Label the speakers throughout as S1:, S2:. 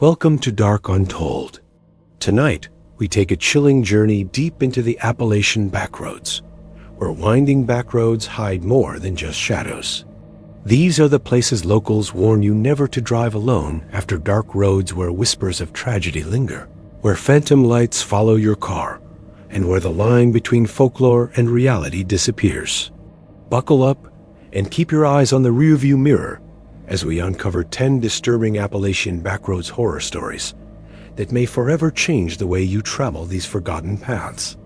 S1: Welcome to Dark Untold. Tonight, we take a chilling journey deep into the Appalachian backroads, where winding backroads hide more than just shadows. These are the places locals warn you never to drive alone after dark roads where whispers of tragedy linger, where phantom lights follow your car, and where the line between folklore and reality disappears. Buckle up and keep your eyes on the rearview mirror as we uncover 10 disturbing Appalachian backroads horror stories that may forever change the way you travel these forgotten paths.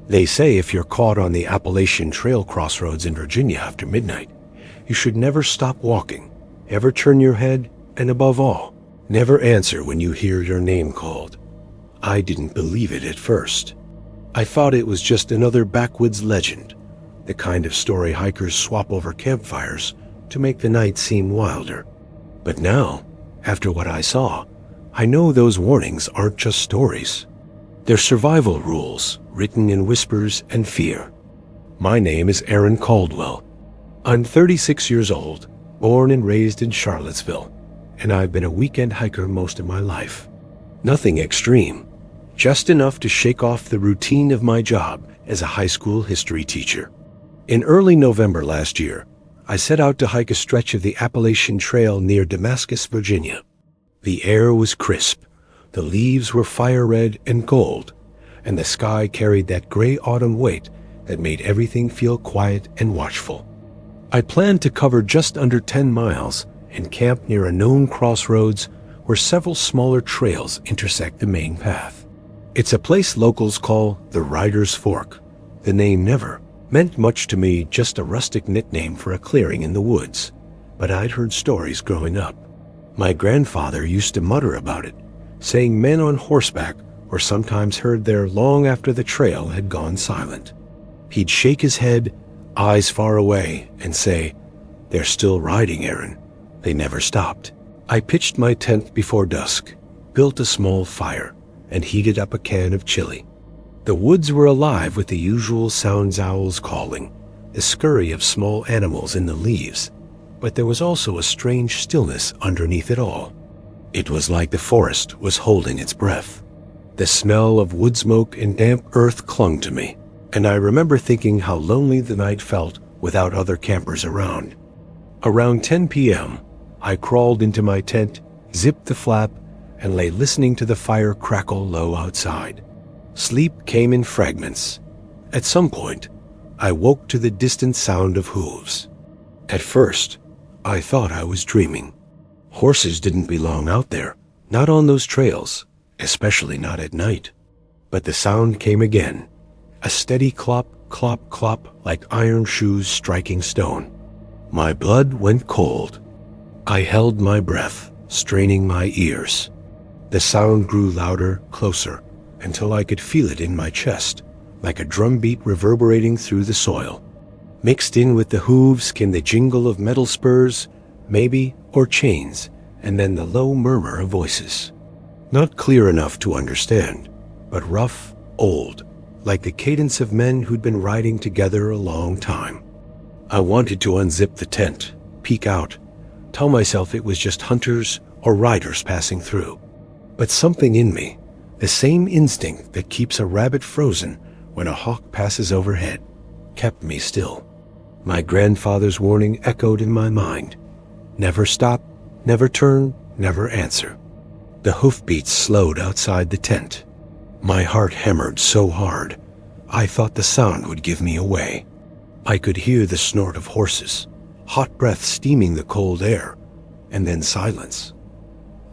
S1: They say if you're caught on the Appalachian Trail crossroads in Virginia after midnight, you should never stop walking, ever turn your head, and above all, never answer when you hear your name called. I didn't believe it at first. I thought it was just another backwoods legend, the kind of story hikers swap over campfires to make the night seem wilder. But now, after what I saw, I know those warnings aren't just stories. They're survival rules written in whispers and fear. My name is Aaron Caldwell. I'm 36 years old, born and raised in Charlottesville, and I've been a weekend hiker most of my life. Nothing extreme, just enough to shake off the routine of my job as a high school history teacher. In early November last year, I set out to hike a stretch of the Appalachian Trail near Damascus, Virginia. The air was crisp, the leaves were fire red and gold, and the sky carried that gray autumn weight that made everything feel quiet and watchful. I planned to cover just under 10 miles and camp near a known crossroads where several smaller trails intersect the main path. It's a place locals call the Rider's Fork. The name never meant much to me, just a rustic nickname for a clearing in the woods, but I'd heard stories growing up. My grandfather used to mutter about it, saying men on horseback were sometimes heard there long after the trail had gone silent. He'd shake his head, eyes far away, and say, "They're still riding, Aaron. They never stopped." I pitched my tent before dusk, built a small fire, and heated up a can of chili. The woods were alive with the usual sounds: owls calling, the scurry of small animals in the leaves, but there was also a strange stillness underneath it all. It was like the forest was holding its breath. The smell of wood smoke and damp earth clung to me, and I remember thinking how lonely the night felt without other campers around. Around 10 p.m., I crawled into my tent, zipped the flap, and lay listening to the fire crackle low outside. Sleep came in fragments. At some point, I woke to the distant sound of hooves. At first, I thought I was dreaming. Horses didn't belong out there, not on those trails, especially not at night. But the sound came again, a steady clop, clop, clop, like iron shoes striking stone. My blood went cold. I held my breath, straining my ears. The sound grew louder, closer, until I could feel it in my chest, like a drumbeat reverberating through the soil. Mixed in with the hooves came the jingle of metal spurs, maybe, or chains, and then the low murmur of voices. Not clear enough to understand, but rough, old, like the cadence of men who'd been riding together a long time. I wanted to unzip the tent, peek out, tell myself it was just hunters or riders passing through. But something in me, the same instinct that keeps a rabbit frozen when a hawk passes overhead, kept me still. My grandfather's warning echoed in my mind. Never stop, never turn, never answer. The hoofbeats slowed outside the tent. My heart hammered so hard, I thought the sound would give me away. I could hear the snort of horses, hot breath steaming the cold air, and then silence.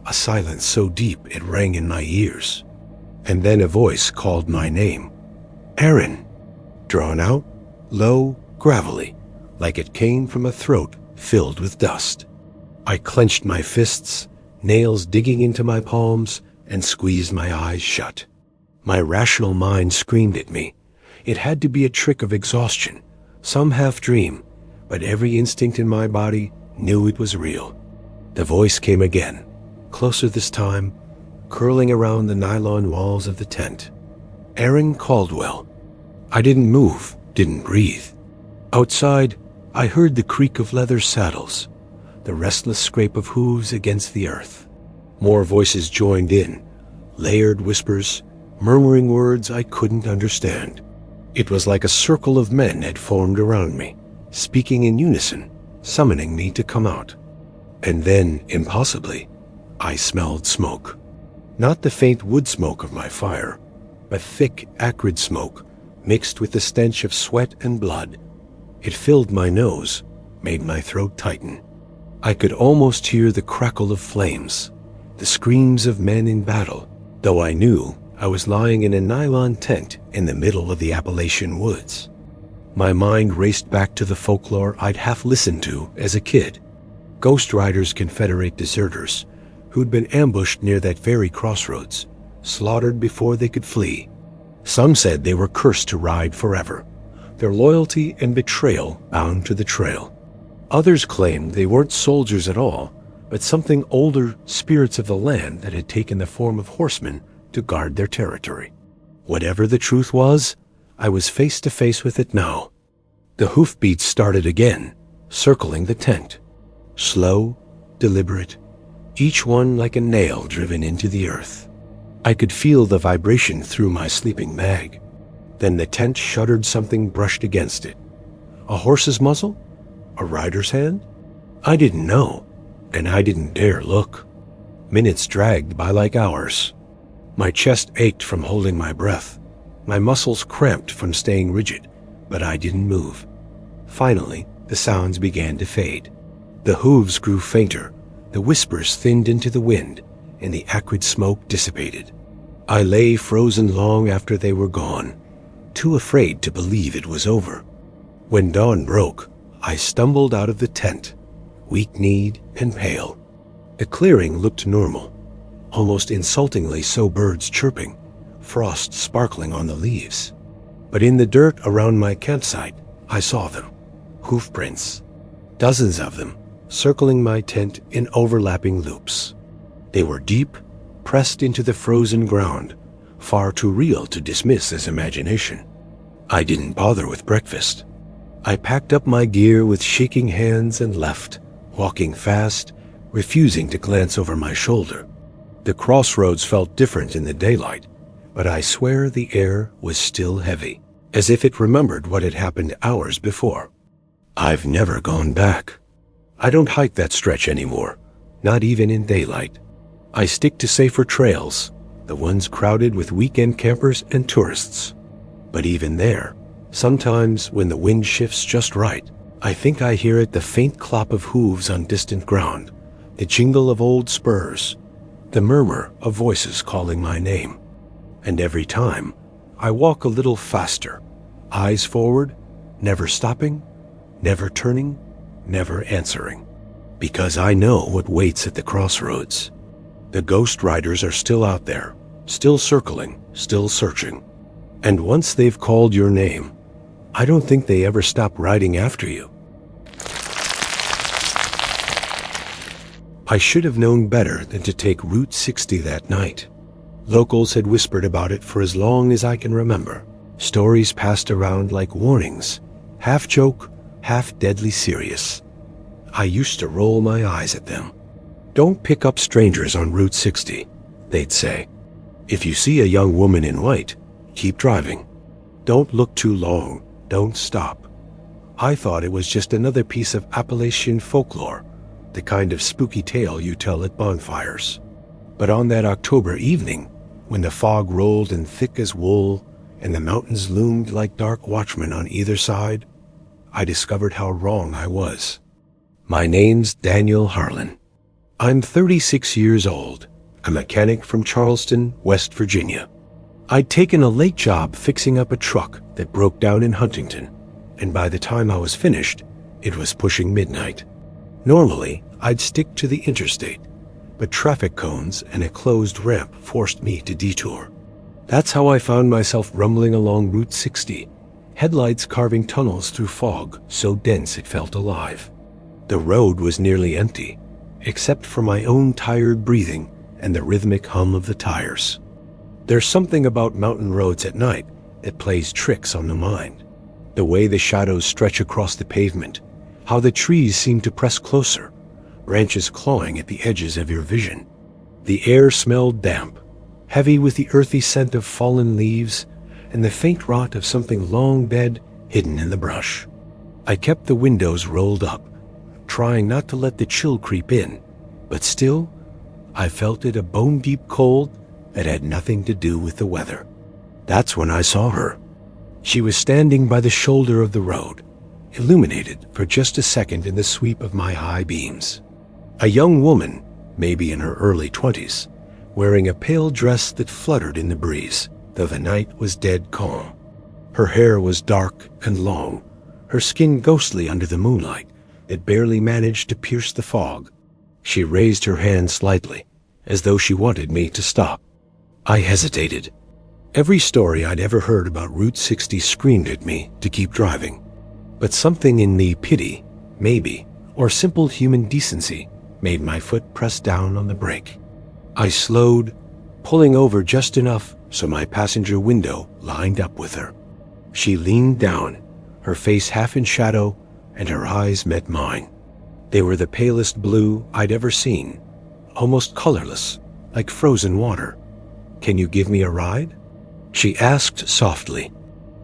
S1: A silence so deep it rang in my ears. And then a voice called my name. Aaron. Drawn out, low, gravelly, like it came from a throat filled with dust. I clenched my fists, nails digging into my palms, and squeezed my eyes shut. My rational mind screamed at me. It had to be a trick of exhaustion, some half-dream, but every instinct in my body knew it was real. The voice came again, closer this time, curling around the nylon walls of the tent. Aaron Caldwell. I didn't move, didn't breathe. Outside, I heard the creak of leather saddles, the restless scrape of hooves against the earth. More voices joined in, layered whispers, murmuring words I couldn't understand. It was like a circle of men had formed around me, speaking in unison, summoning me to come out. And then, impossibly, I smelled smoke. Not the faint wood smoke of my fire, but thick, acrid smoke mixed with the stench of sweat and blood. It filled my nose, made my throat tighten. I could almost hear the crackle of flames, the screams of men in battle, though I knew I was lying in a nylon tent in the middle of the Appalachian woods. My mind raced back to the folklore I'd half listened to as a kid. Ghost Riders, Confederate deserters who'd been ambushed near that very crossroads, slaughtered before they could flee. Some said they were cursed to ride forever, their loyalty and betrayal bound to the trail. Others claimed they weren't soldiers at all, but something older, spirits of the land that had taken the form of horsemen to guard their territory. Whatever the truth was, I was face to face with it now. The hoofbeats started again, circling the tent. Slow, deliberate, each one like a nail driven into the earth. I could feel the vibration through my sleeping bag. Then the tent shuddered, something brushed against it. A horse's muzzle? A rider's hand? I didn't know, and I didn't dare look. Minutes dragged by like hours. My chest ached from holding my breath. My muscles cramped from staying rigid, but I didn't move. Finally, the sounds began to fade. The hooves grew fainter, the whispers thinned into the wind, and the acrid smoke dissipated. I lay frozen long after they were gone, too afraid to believe it was over. When dawn broke, I stumbled out of the tent, weak-kneed and pale. The clearing looked normal, almost insultingly so, birds chirping, frost sparkling on the leaves. But in the dirt around my campsite, I saw them, hoof prints, dozens of them, circling my tent in overlapping loops. They were deep, pressed into the frozen ground, far too real to dismiss as imagination. I didn't bother with breakfast. I packed up my gear with shaking hands and left, walking fast, refusing to glance over my shoulder. The crossroads felt different in the daylight, but I swear the air was still heavy, as if it remembered what had happened hours before. I've never gone back. I don't hike that stretch anymore, not even in daylight. I stick to safer trails, the ones crowded with weekend campers and tourists. But even there, sometimes when the wind shifts just right, I think I hear it, the faint clop of hooves on distant ground, the jingle of old spurs, the murmur of voices calling my name. And every time, I walk a little faster, eyes forward, never stopping, never turning, never answering. Because I know what waits at the crossroads. The ghost riders are still out there, still circling, still searching. And once they've called your name, I don't think they ever stop riding after you. I should have known better than to take Route 60 that night. Locals had whispered about it for as long as I can remember. Stories passed around like warnings, half joke, half deadly serious. I used to roll my eyes at them. Don't pick up strangers on Route 60, they'd say. If you see a young woman in white, keep driving. Don't look too long, don't stop. I thought it was just another piece of Appalachian folklore, the kind of spooky tale you tell at bonfires. But on that October evening, when the fog rolled in thick as wool and the mountains loomed like dark watchmen on either side, I discovered how wrong I was. My name's Daniel Harlan. I'm 36 years old, a mechanic from Charleston, West Virginia. I'd taken a late job fixing up a truck that broke down in Huntington, and by the time I was finished, it was pushing midnight. Normally, I'd stick to the interstate, but traffic cones and a closed ramp forced me to detour. That's how I found myself rumbling along Route 60, headlights carving tunnels through fog so dense it felt alive. The road was nearly empty, except for my own tired breathing and the rhythmic hum of the tires. There's something about mountain roads at night that plays tricks on the mind. The way the shadows stretch across the pavement, how the trees seem to press closer, branches clawing at the edges of your vision. The air smelled damp, heavy with the earthy scent of fallen leaves and the faint rot of something long dead hidden in the brush. I kept the windows rolled up, trying not to let the chill creep in, but still, I felt it a bone-deep cold that had nothing to do with the weather. That's when I saw her. She was standing by the shoulder of the road, illuminated for just a second in the sweep of my high beams. A young woman, maybe in her early 20s, wearing a pale dress that fluttered in the breeze, though the night was dead calm. Her hair was dark and long, her skin ghostly under the moonlight that barely managed to pierce the fog. She raised her hand slightly, as though she wanted me to stop. I hesitated. Every story I'd ever heard about Route 60 screamed at me to keep driving. But something in me, pity, maybe, or simple human decency, made my foot press down on the brake. I slowed, pulling over just enough so my passenger window lined up with her. She leaned down, her face half in shadow, and her eyes met mine. They were the palest blue I'd ever seen, almost colorless, like frozen water. "Can you give me a ride?" she asked softly.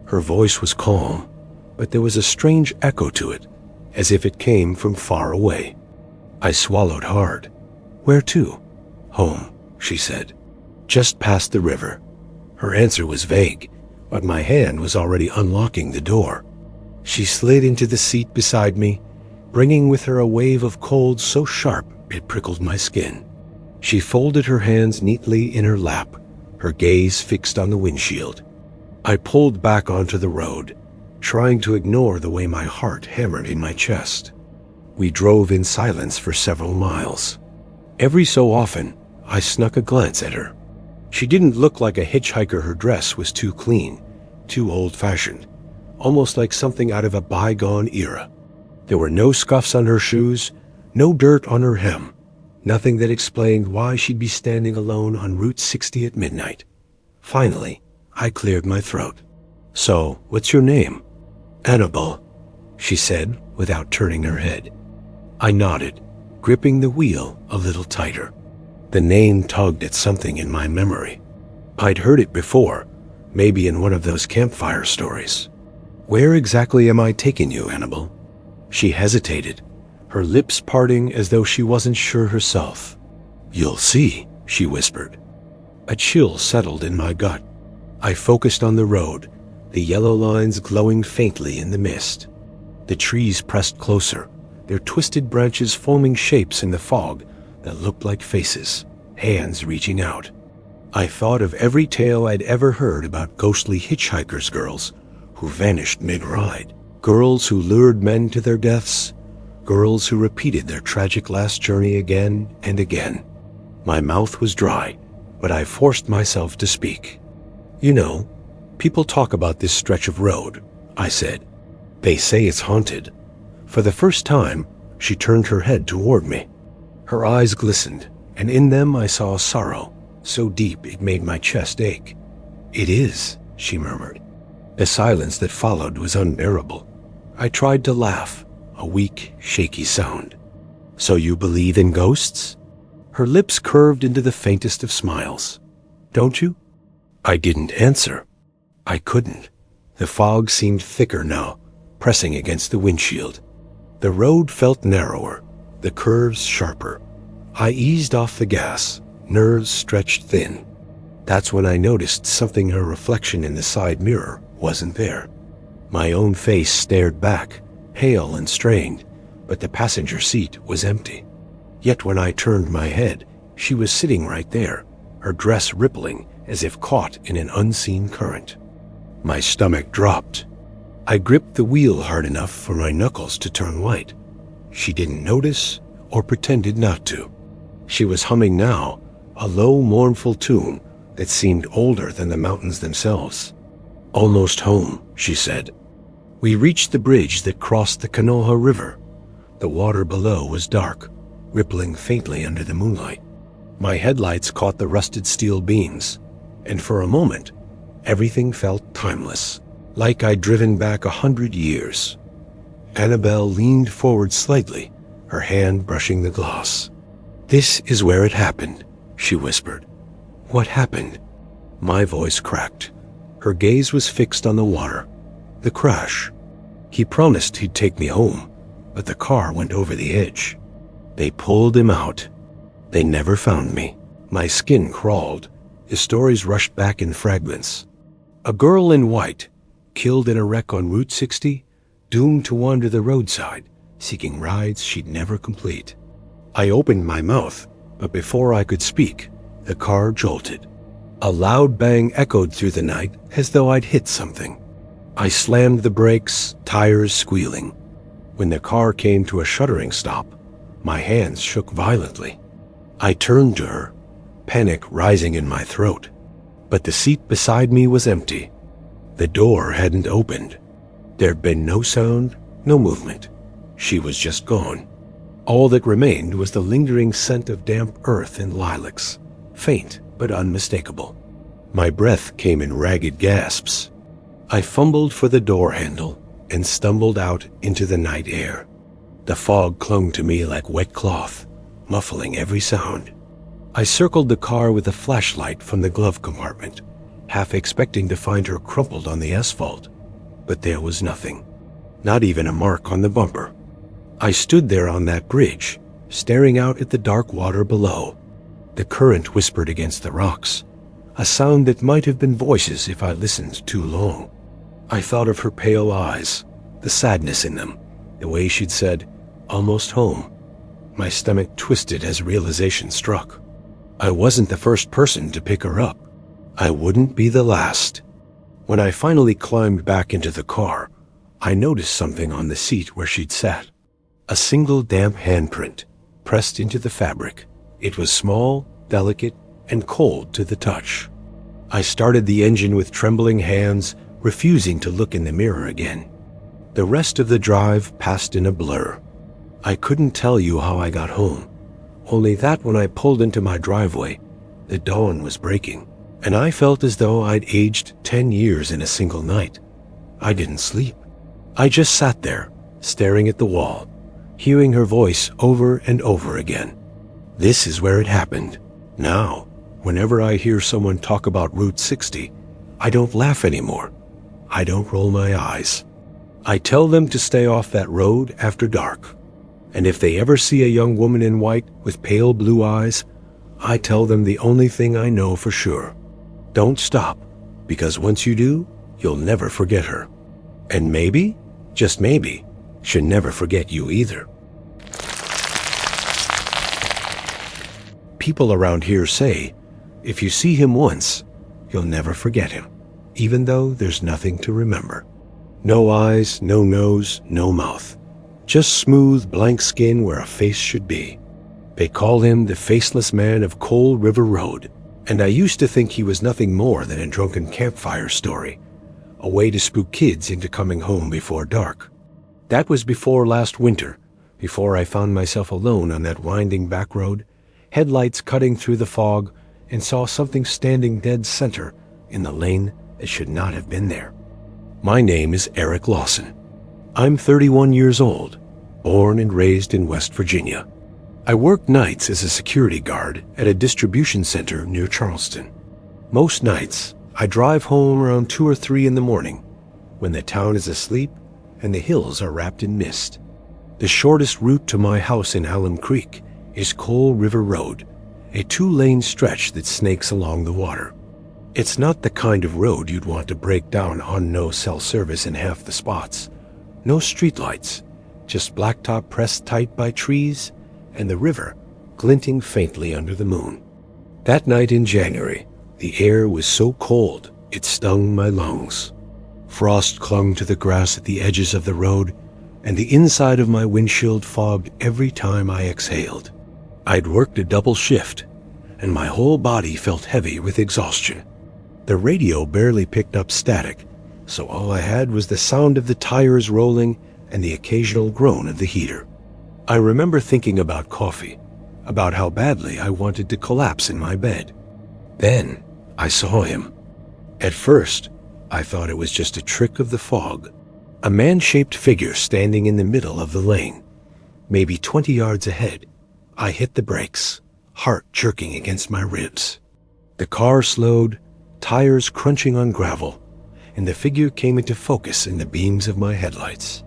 S1: Her voice was calm, but there was a strange echo to it, as if it came from far away. I swallowed hard. "Where to?" "Home," she said. "Just past the river." Her answer was vague, but my hand was already unlocking the door. She slid into the seat beside me, bringing with her a wave of cold so sharp it prickled my skin. She folded her hands neatly in her lap, her gaze fixed on the windshield. I pulled back onto the road, trying to ignore the way my heart hammered in my chest. We drove in silence for several miles. Every so often, I snuck a glance at her. She didn't look like a hitchhiker. Her dress was too clean, too old-fashioned, almost like something out of a bygone era. There were no scuffs on her shoes, no dirt on her hem, nothing that explained why she'd be standing alone on Route 60 at midnight. Finally, I cleared my throat. "So, what's your name?" "Annabelle," she said without turning her head. I nodded, gripping the wheel a little tighter. The name tugged at something in my memory. I'd heard it before, maybe in one of those campfire stories. "Where exactly am I taking you, Annabelle?" She hesitated, her lips parting as though she wasn't sure herself. "You'll see," she whispered. A chill settled in my gut. I focused on the road, the yellow lines glowing faintly in the mist. The trees pressed closer, their twisted branches forming shapes in the fog that looked like faces, hands reaching out. I thought of every tale I'd ever heard about ghostly hitchhikers girls who vanished mid-ride, girls who lured men to their deaths, girls who repeated their tragic last journey again and again. My mouth was dry, but I forced myself to speak. "You know, people talk about this stretch of road," I said. "They say it's haunted." For the first time, she turned her head toward me. Her eyes glistened, and in them I saw sorrow, so deep it made my chest ache. "It is," she murmured. The silence that followed was unbearable. I tried to laugh, a weak, shaky sound. "So you believe in ghosts?" Her lips curved into the faintest of smiles. "Don't you?" I didn't answer. I couldn't. The fog seemed thicker now, pressing against the windshield. The road felt narrower, the curves sharper. I eased off the gas, nerves stretched thin. That's when I noticed something. Her reflection in the side mirror wasn't there. My own face stared back, pale and strained, but the passenger seat was empty. Yet when I turned my head, she was sitting right there, her dress rippling as if caught in an unseen current. My stomach dropped. I gripped the wheel hard enough for my knuckles to turn white. She didn't notice or pretended not to. She was humming now, a low, mournful tune that seemed older than the mountains themselves. "Almost home," she said. We reached the bridge that crossed the Kanawha River. The water below was dark, rippling faintly under the moonlight. My headlights caught the rusted steel beams, and for a moment, everything felt timeless, like I'd driven back 100 years. Annabelle leaned forward slightly, her hand brushing the gloss. "This is where it happened," she whispered. "What happened?" My voice cracked. Her gaze was fixed on the water. "The crash. He promised he'd take me home, but the car went over the edge. They pulled him out. They never found me." My skin crawled. His stories rushed back in fragments. A girl in white, killed in a wreck on Route 60, doomed to wander the roadside, seeking rides she'd never complete. I opened my mouth, but before I could speak, the car jolted. A loud bang echoed through the night as though I'd hit something. I slammed the brakes, tires squealing. When the car came to a shuddering stop, my hands shook violently. I turned to her, panic rising in my throat, but the seat beside me was empty. The door hadn't opened. There'd been no sound, no movement. She was just gone. All that remained was the lingering scent of damp earth and lilacs, faint but unmistakable. My breath came in ragged gasps. I fumbled for the door handle and stumbled out into the night air. The fog clung to me like wet cloth, muffling every sound. I circled the car with a flashlight from the glove compartment, half expecting to find her crumpled on the asphalt. But there was nothing, not even a mark on the bumper. I stood there on that bridge, staring out at the dark water below. The current whispered against the rocks, a sound that might have been voices if I listened too long. I thought of her pale eyes, the sadness in them, the way she'd said, "Almost home." My stomach twisted as realization struck. I wasn't the first person to pick her up. I wouldn't be the last. When I finally climbed back into the car, I noticed something on the seat where she'd sat. A single damp handprint, pressed into the fabric. It was small, delicate, and cold to the touch. I started the engine with trembling hands, refusing to look in the mirror again. The rest of the drive passed in a blur. I couldn't tell you how I got home, only that when I pulled into my driveway, the dawn was breaking, and I felt as though I'd aged 10 years in a single night. I didn't sleep. I just sat there, staring at the wall, hearing her voice over and over again. This is where it happened. Now, whenever I hear someone talk about Route 60, I don't laugh anymore. I don't roll my eyes. I tell them to stay off that road after dark. And if they ever see a young woman in white with pale blue eyes, I tell them the only thing I know for sure. Don't stop, because once you do, you'll never forget her. And maybe, just maybe, she'll never forget you either. People around here say, if you see him once, you'll never forget him, even though there's nothing to remember. No eyes, no nose, no mouth. Just smooth, blank skin where a face should be. They call him the Faceless Man of Coal River Road, and I used to think he was nothing more than a drunken campfire story, a way to spook kids into coming home before dark. That was before last winter, before I found myself alone on that winding back road, headlights cutting through the fog, and saw something standing dead center in the lane that should not have been there. My name is Eric Lawson. I'm 31 years old, born and raised in West Virginia. I work nights as a security guard at a distribution center near Charleston. Most nights, I drive home around 2 or 3 in the morning, when the town is asleep and the hills are wrapped in mist. The shortest route to my house in Alum Creek is Coal River Road, a 2-lane stretch that snakes along the water. It's not the kind of road you'd want to break down on no cell service in half the spots. No streetlights, just blacktop pressed tight by trees and the river glinting faintly under the moon. That night in January, the air was so cold it stung my lungs. Frost clung to the grass at the edges of the road, and the inside of my windshield fogged every time I exhaled. I'd worked a double shift, and my whole body felt heavy with exhaustion. The radio barely picked up static, so all I had was the sound of the tires rolling and the occasional groan of the heater. I remember thinking about coffee, about how badly I wanted to collapse in my bed. Then I saw him. At first, I thought it was just a trick of the fog, a man-shaped figure standing in the middle of the lane. Maybe 20 yards ahead, I hit the brakes, heart jerking against my ribs. The car slowed, tires crunching on gravel, and the figure came into focus in the beams of my headlights.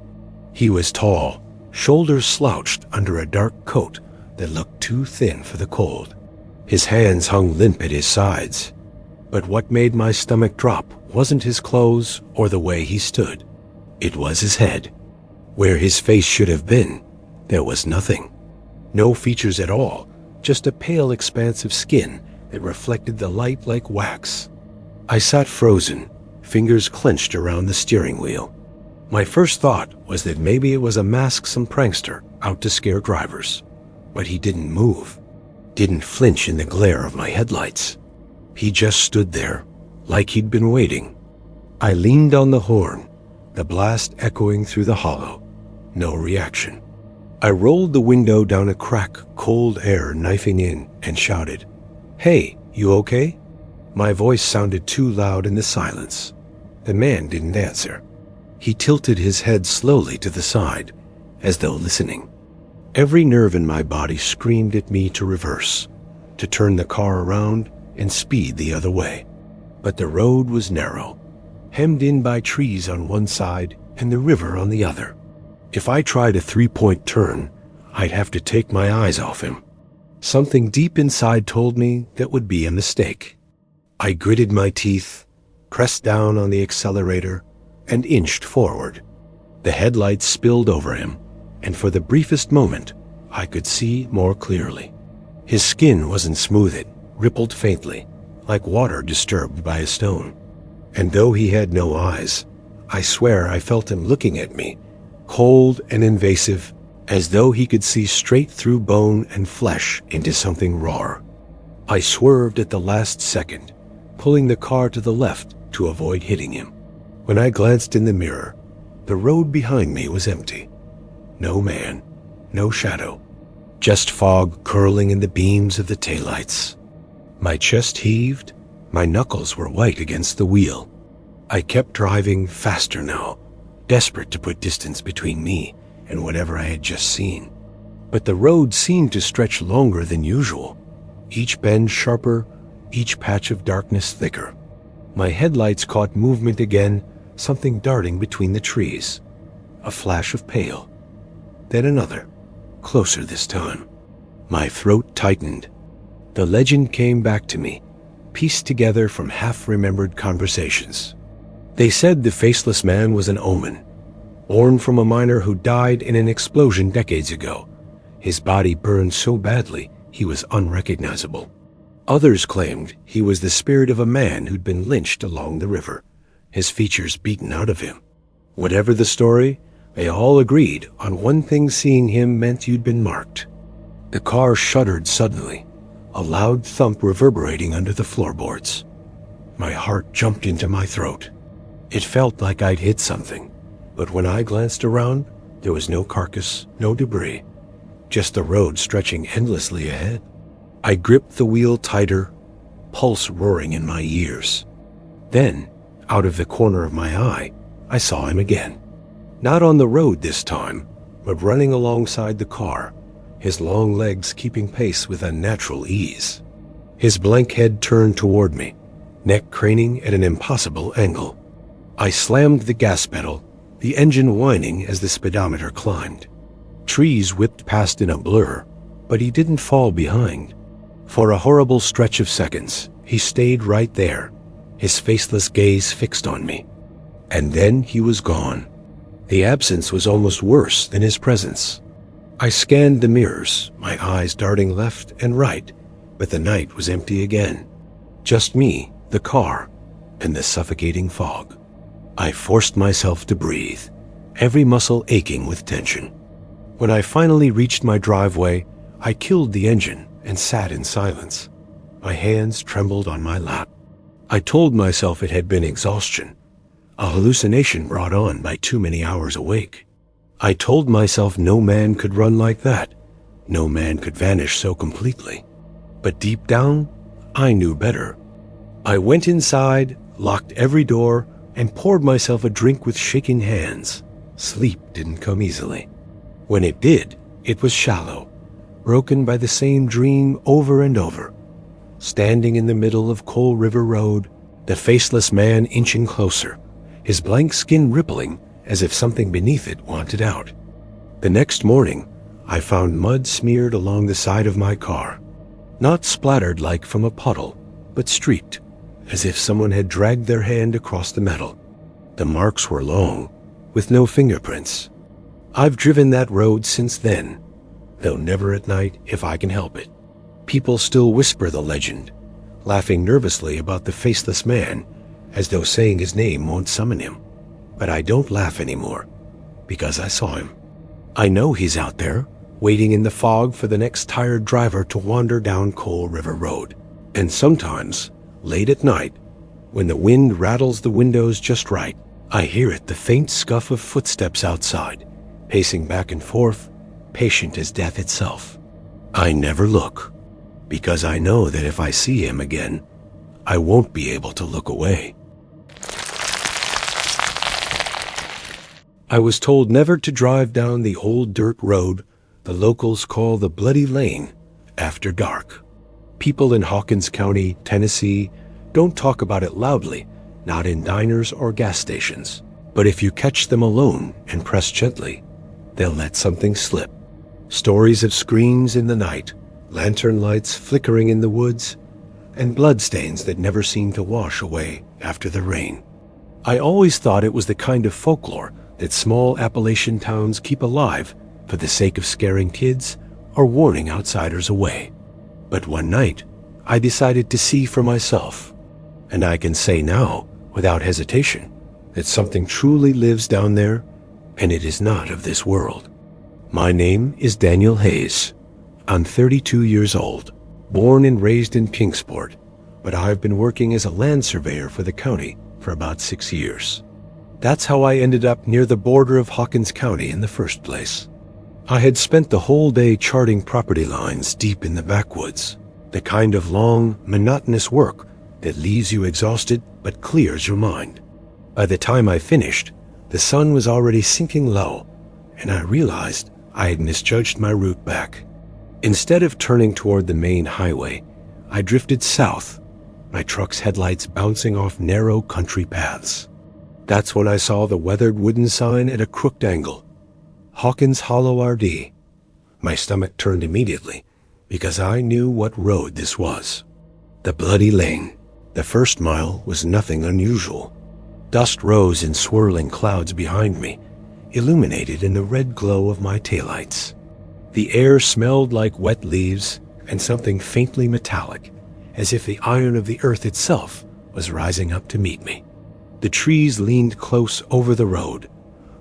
S1: He was tall, shoulders slouched under a dark coat that looked too thin for the cold. His hands hung limp at his sides. But what made my stomach drop wasn't his clothes or the way he stood. It was his head. Where his face should have been, there was nothing. No features at all, just a pale expanse of skin that reflected the light like wax. I sat frozen, fingers clenched around the steering wheel. My first thought was that maybe it was a masksome prankster out to scare drivers. But he didn't move, didn't flinch in the glare of my headlights. He just stood there, like he'd been waiting. I leaned on the horn, the blast echoing through the hollow. No reaction. I rolled the window down a crack, cold air knifing in, and shouted, "Hey, you okay?" My voice sounded too loud in the silence. The man didn't answer. He tilted his head slowly to the side, as though listening. Every nerve in my body screamed at me to reverse, to turn the car around and speed the other way. But the road was narrow, hemmed in by trees on one side and the river on the other. If I tried a three-point turn, I'd have to take my eyes off him. Something deep inside told me that would be a mistake. I gritted my teeth, pressed down on the accelerator, and inched forward. The headlights spilled over him, and for the briefest moment, I could see more clearly. His skin wasn't smoothed, rippled faintly, like water disturbed by a stone. And though he had no eyes, I swear I felt him looking at me, cold and invasive, as though he could see straight through bone and flesh into something raw. I swerved at the last second, pulling the car to the left to avoid hitting him. When I glanced in the mirror, the road behind me was empty. No man, no shadow, just fog curling in the beams of the taillights. My chest heaved, my knuckles were white against the wheel. I kept driving faster now, desperate to put distance between me and whatever I had just seen. But the road seemed to stretch longer than usual, each bend sharper, each patch of darkness thicker. My headlights caught movement again, something darting between the trees. A flash of pale, then another, closer this time. My throat tightened. The legend came back to me, pieced together from half-remembered conversations. They said the Faceless man was an omen, born from a miner who died in an explosion decades ago. His body burned so badly he was unrecognizable. Others claimed he was the spirit of a man who'd been lynched along the river, his features beaten out of him. Whatever the story, they all agreed on one thing: seeing him meant you'd been marked. The car shuddered suddenly, a loud thump reverberating under the floorboards. My heart jumped into my throat. It felt like I'd hit something, but when I glanced around, there was no carcass, no debris, just the road stretching endlessly ahead. I gripped the wheel tighter, pulse roaring in my ears. Then, out of the corner of my eye, I saw him again. Not on the road this time, but running alongside the car, his long legs keeping pace with unnatural ease. His blank head turned toward me, neck craning at an impossible angle. I slammed the gas pedal, the engine whining as the speedometer climbed. Trees whipped past in a blur, but he didn't fall behind. For a horrible stretch of seconds, he stayed right there, his faceless gaze fixed on me. And then he was gone. The absence was almost worse than his presence. I scanned the mirrors, my eyes darting left and right, but the night was empty again. Just me, the car, and the suffocating fog. I forced myself to breathe, every muscle aching with tension. When I finally reached my driveway, I killed the engine and sat in silence. My hands trembled on my lap. I told myself it had been exhaustion, a hallucination brought on by too many hours awake. I told myself no man could run like that, no man could vanish so completely. But deep down, I knew better. I went inside, locked every door, and poured myself a drink with shaking hands. Sleep didn't come easily. When it did, It was shallow, broken by the same dream over and over. Standing in the middle of Coal River Road, the faceless man inching closer, his blank skin rippling as if something beneath it wanted out. The next morning, I found mud smeared along the side of my car. Not splattered like from a puddle, but streaked, as if someone had dragged their hand across the metal. The marks were long, with no fingerprints. I've driven that road since then, though never at night if I can help it. People still whisper the legend, laughing nervously about the faceless man, as though saying his name won't summon him. But I don't laugh anymore, because I saw him. I know he's out there, waiting in the fog for the next tired driver to wander down Coal River Road. And sometimes, late at night, when the wind rattles the windows just right, I hear it, the faint scuff of footsteps outside, pacing back and forth, patient as death itself. I never look, because I know that if I see him again, I won't be able to look away. I was told never to drive down the old dirt road the locals call the Bloody Lane after dark. People in Hawkins County, Tennessee, don't talk about it loudly, not in diners or gas stations. But if you catch them alone and press gently, they'll let something slip. Stories of screams in the night, lantern lights flickering in the woods, and bloodstains that never seem to wash away after the rain. I always thought it was the kind of folklore that small Appalachian towns keep alive for the sake of scaring kids or warning outsiders away. But one night, I decided to see for myself, and I can say now, without hesitation, that something truly lives down there, and it is not of this world. My name is Daniel Hayes. I'm 32 years old, born and raised in Kingsport, but I've been working as a land surveyor for the county for about 6 years. That's how I ended up near the border of Hawkins County in the first place. I had spent the whole day charting property lines deep in the backwoods, the kind of long, monotonous work that leaves you exhausted but clears your mind. By the time I finished, the sun was already sinking low, and I realized I had misjudged my route back. Instead of turning toward the main highway, I drifted south, my truck's headlights bouncing off narrow country paths. That's when I saw the weathered wooden sign at a crooked angle, Hawkins Hollow RD. My stomach turned immediately, because I knew what road this was. The Bloody Lane. The first mile was nothing unusual. Dust rose in swirling clouds behind me, illuminated in the red glow of my taillights. The air smelled like wet leaves and something faintly metallic, as if the iron of the earth itself was rising up to meet me. The trees leaned close over the road,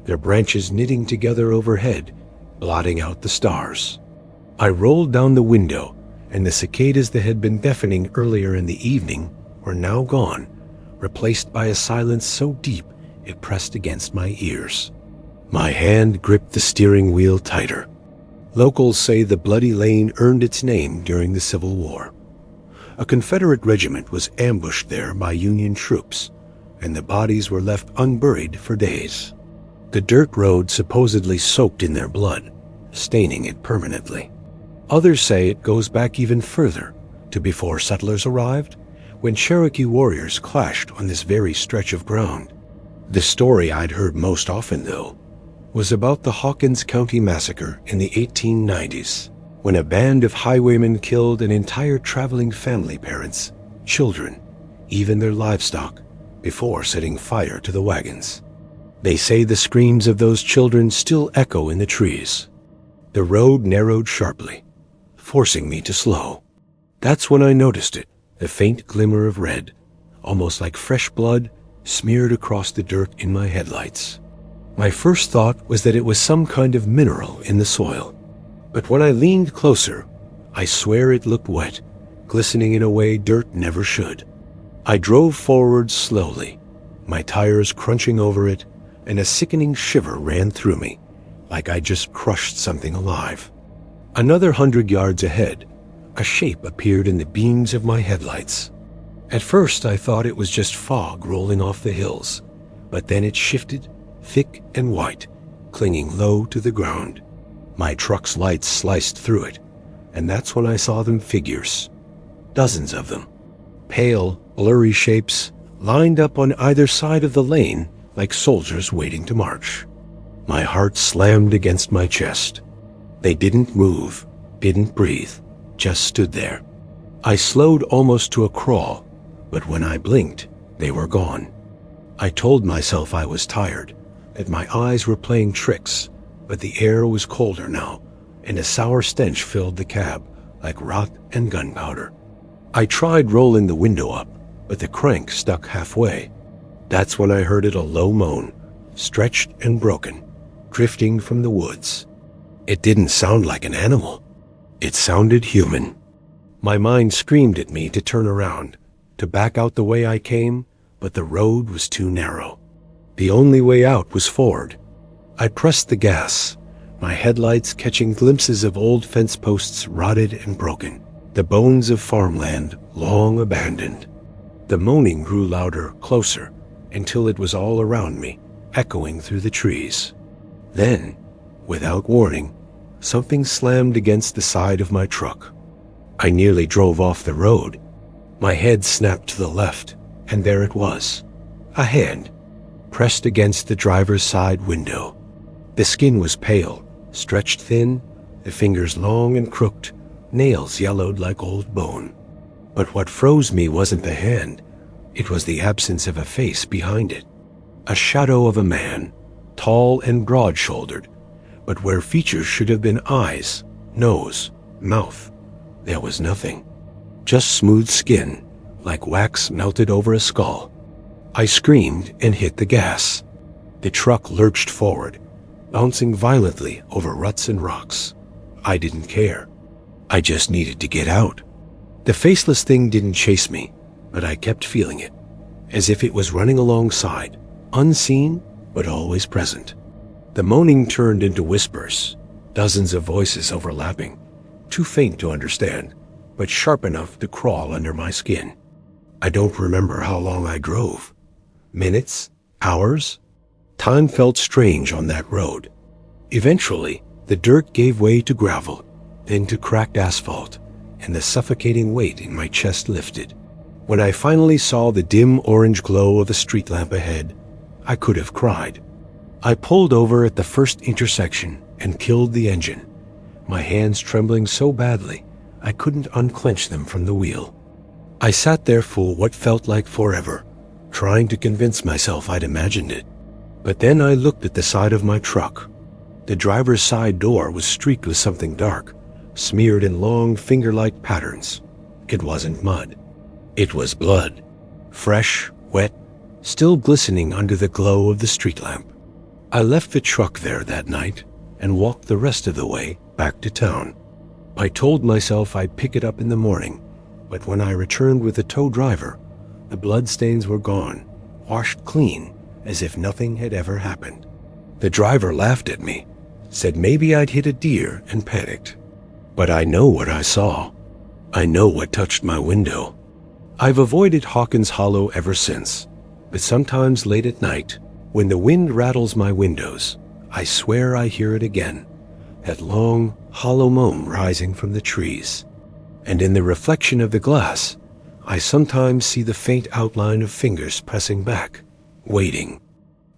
S1: their branches knitting together overhead, blotting out the stars. I rolled down the window, and the cicadas that had been deafening earlier in the evening were now gone, replaced by a silence so deep it pressed against my ears. My hand gripped the steering wheel tighter. Locals say the Bloody Lane earned its name during the Civil War. A Confederate regiment was ambushed there by Union troops, and the bodies were left unburied for days. The dirt road supposedly soaked in their blood, staining it permanently. Others say it goes back even further, to before settlers arrived, when Cherokee warriors clashed on this very stretch of ground. The story I'd heard most often, though, was about the Hawkins County massacre in the 1890s, when a band of highwaymen killed an entire traveling family, parents, children, even their livestock, before setting fire to the wagons. They say the screams of those children still echo in the trees. The road narrowed sharply, forcing me to slow. That's when I noticed it, the faint glimmer of red, almost like fresh blood, smeared across the dirt in my headlights. My first thought was that it was some kind of mineral in the soil. But when I leaned closer, I swear it looked wet, glistening in a way dirt never should. I drove forward slowly, my tires crunching over it, and a sickening shiver ran through me, like I just crushed something alive. Another 100 yards ahead, a shape appeared in the beams of my headlights. At first I thought it was just fog rolling off the hills, but then it shifted, thick and white, clinging low to the ground. My truck's lights sliced through it, and that's when I saw them figures. Dozens of them. Pale, blurry shapes, lined up on either side of the lane like soldiers waiting to march. My heart slammed against my chest. They didn't move, didn't breathe, just stood there. I slowed almost to a crawl, but when I blinked, they were gone. I told myself I was tired, that my eyes were playing tricks, but the air was colder now, and a sour stench filled the cab like rot and gunpowder. I tried rolling the window up, but the crank stuck halfway. That's when I heard it a low moan, stretched and broken, drifting from the woods. It didn't sound like an animal. It sounded human. My mind screamed at me to turn around, to back out the way I came, but the road was too narrow. The only way out was forward. I pressed the gas, my headlights catching glimpses of old fence posts rotted and broken, the bones of farmland long abandoned. The moaning grew louder, closer, until it was all around me, echoing through the trees. Then, without warning, something slammed against the side of my truck. I nearly drove off the road. My head snapped to the left, and there it was, a hand, pressed against the driver's side window. The skin was pale, stretched thin, the fingers long and crooked, nails yellowed like old bone. But what froze me wasn't the hand. It was the absence of a face behind it. A shadow of a man, tall and broad-shouldered, but where features should have been eyes, nose, mouth, there was nothing. Just smooth skin, like wax melted over a skull. I screamed and hit the gas. The truck lurched forward, bouncing violently over ruts and rocks. I didn't care. I just needed to get out. The faceless thing didn't chase me, but I kept feeling it, as if it was running alongside, unseen but always present. The moaning turned into whispers, dozens of voices overlapping, too faint to understand, but sharp enough to crawl under my skin. I don't remember how long I drove. Minutes? Hours? Time felt strange on that road. Eventually, the dirt gave way to gravel, then to cracked asphalt, and the suffocating weight in my chest lifted. When I finally saw the dim orange glow of a street lamp ahead, I could have cried. I pulled over at the first intersection and killed the engine, my hands trembling so badly I couldn't unclench them from the wheel. I sat there for what felt like forever, trying to convince myself I'd imagined it. But then I looked at the side of my truck. The driver's side door was streaked with something dark, smeared in long finger-like patterns. It wasn't mud. It was blood. Fresh, wet, still glistening under the glow of the street lamp. I left the truck there that night and walked the rest of the way back to town. I told myself I'd pick it up in the morning, but when I returned with the tow driver, the bloodstains were gone, washed clean, as if nothing had ever happened. The driver laughed at me, said maybe I'd hit a deer, and panicked. But I know what I saw. I know what touched my window. I've avoided Hawkins Hollow ever since, but sometimes late at night, when the wind rattles my windows, I swear I hear it again, that long, hollow moan rising from the trees. And in the reflection of the glass, I sometimes see the faint outline of fingers pressing back, waiting.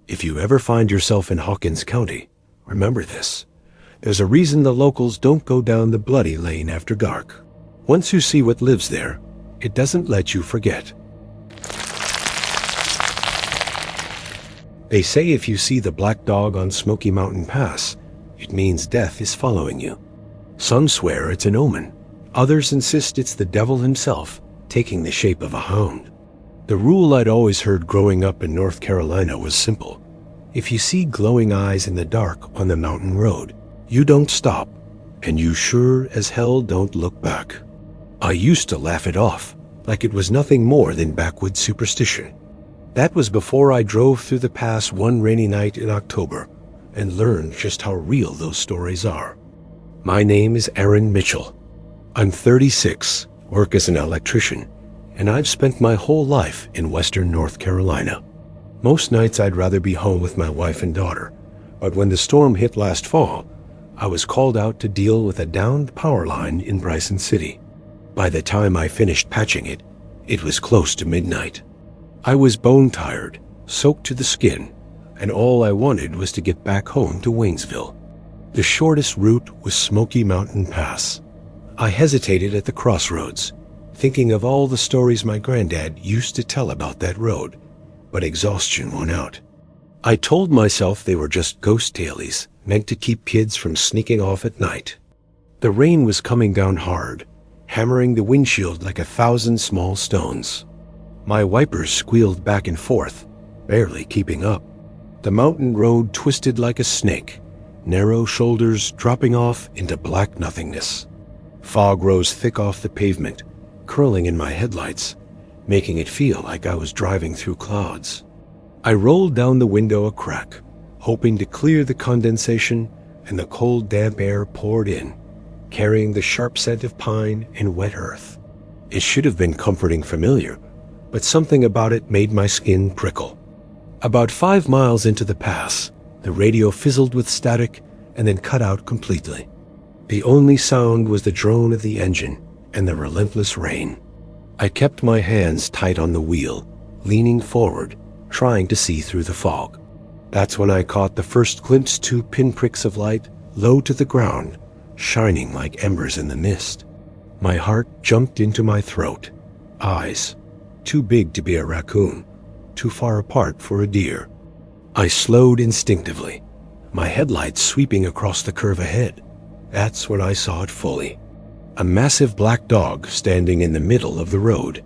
S1: If you ever find yourself in Hawkins County, remember this. There's a reason the locals don't go down the bloody lane after dark. Once you see what lives there, it doesn't let you forget. They say if you see the black dog on Smoky Mountain Pass, it means death is following you. Some swear it's an omen. Others insist it's the devil himself, taking the shape of a hound. The rule I'd always heard growing up in North Carolina was simple. If you see glowing eyes in the dark on the mountain road, you don't stop, and you sure as hell don't look back. I used to laugh it off, like it was nothing more than backwoods superstition. That was before I drove through the pass one rainy night in October and learned just how real those stories are. My name is Aaron Mitchell. I'm 36, work as an electrician, and I've spent my whole life in western North Carolina. Most nights I'd rather be home with my wife and daughter, but when the storm hit last fall, I was called out to deal with a downed power line in Bryson City. By the time I finished patching it, it was close to midnight. I was bone-tired, soaked to the skin, and all I wanted was to get back home to Waynesville. The shortest route was Smoky Mountain Pass. I hesitated at the crossroads, thinking of all the stories my granddad used to tell about that road, but exhaustion won out. I told myself they were just ghost tales, meant to keep kids from sneaking off at night. The rain was coming down hard, hammering the windshield like 1,000 small stones. My wipers squealed back and forth, barely keeping up. The mountain road twisted like a snake, narrow shoulders dropping off into black nothingness. Fog rose thick off the pavement, curling in my headlights, making it feel like I was driving through clouds. I rolled down the window a crack, hoping to clear the condensation, and the cold, damp air poured in, carrying the sharp scent of pine and wet earth. It should have been comforting familiar, but something about it made my skin prickle. About 5 miles into the pass, the radio fizzled with static and then cut out completely. The only sound was the drone of the engine and the relentless rain. I kept my hands tight on the wheel, leaning forward, trying to see through the fog. That's when I caught the first glimpse, 2 pinpricks of light, low to the ground, shining like embers in the mist. My heart jumped into my throat. Eyes, too big to be a raccoon, too far apart for a deer. I slowed instinctively, my headlights sweeping across the curve ahead. That's when I saw it fully. A massive black dog standing in the middle of the road.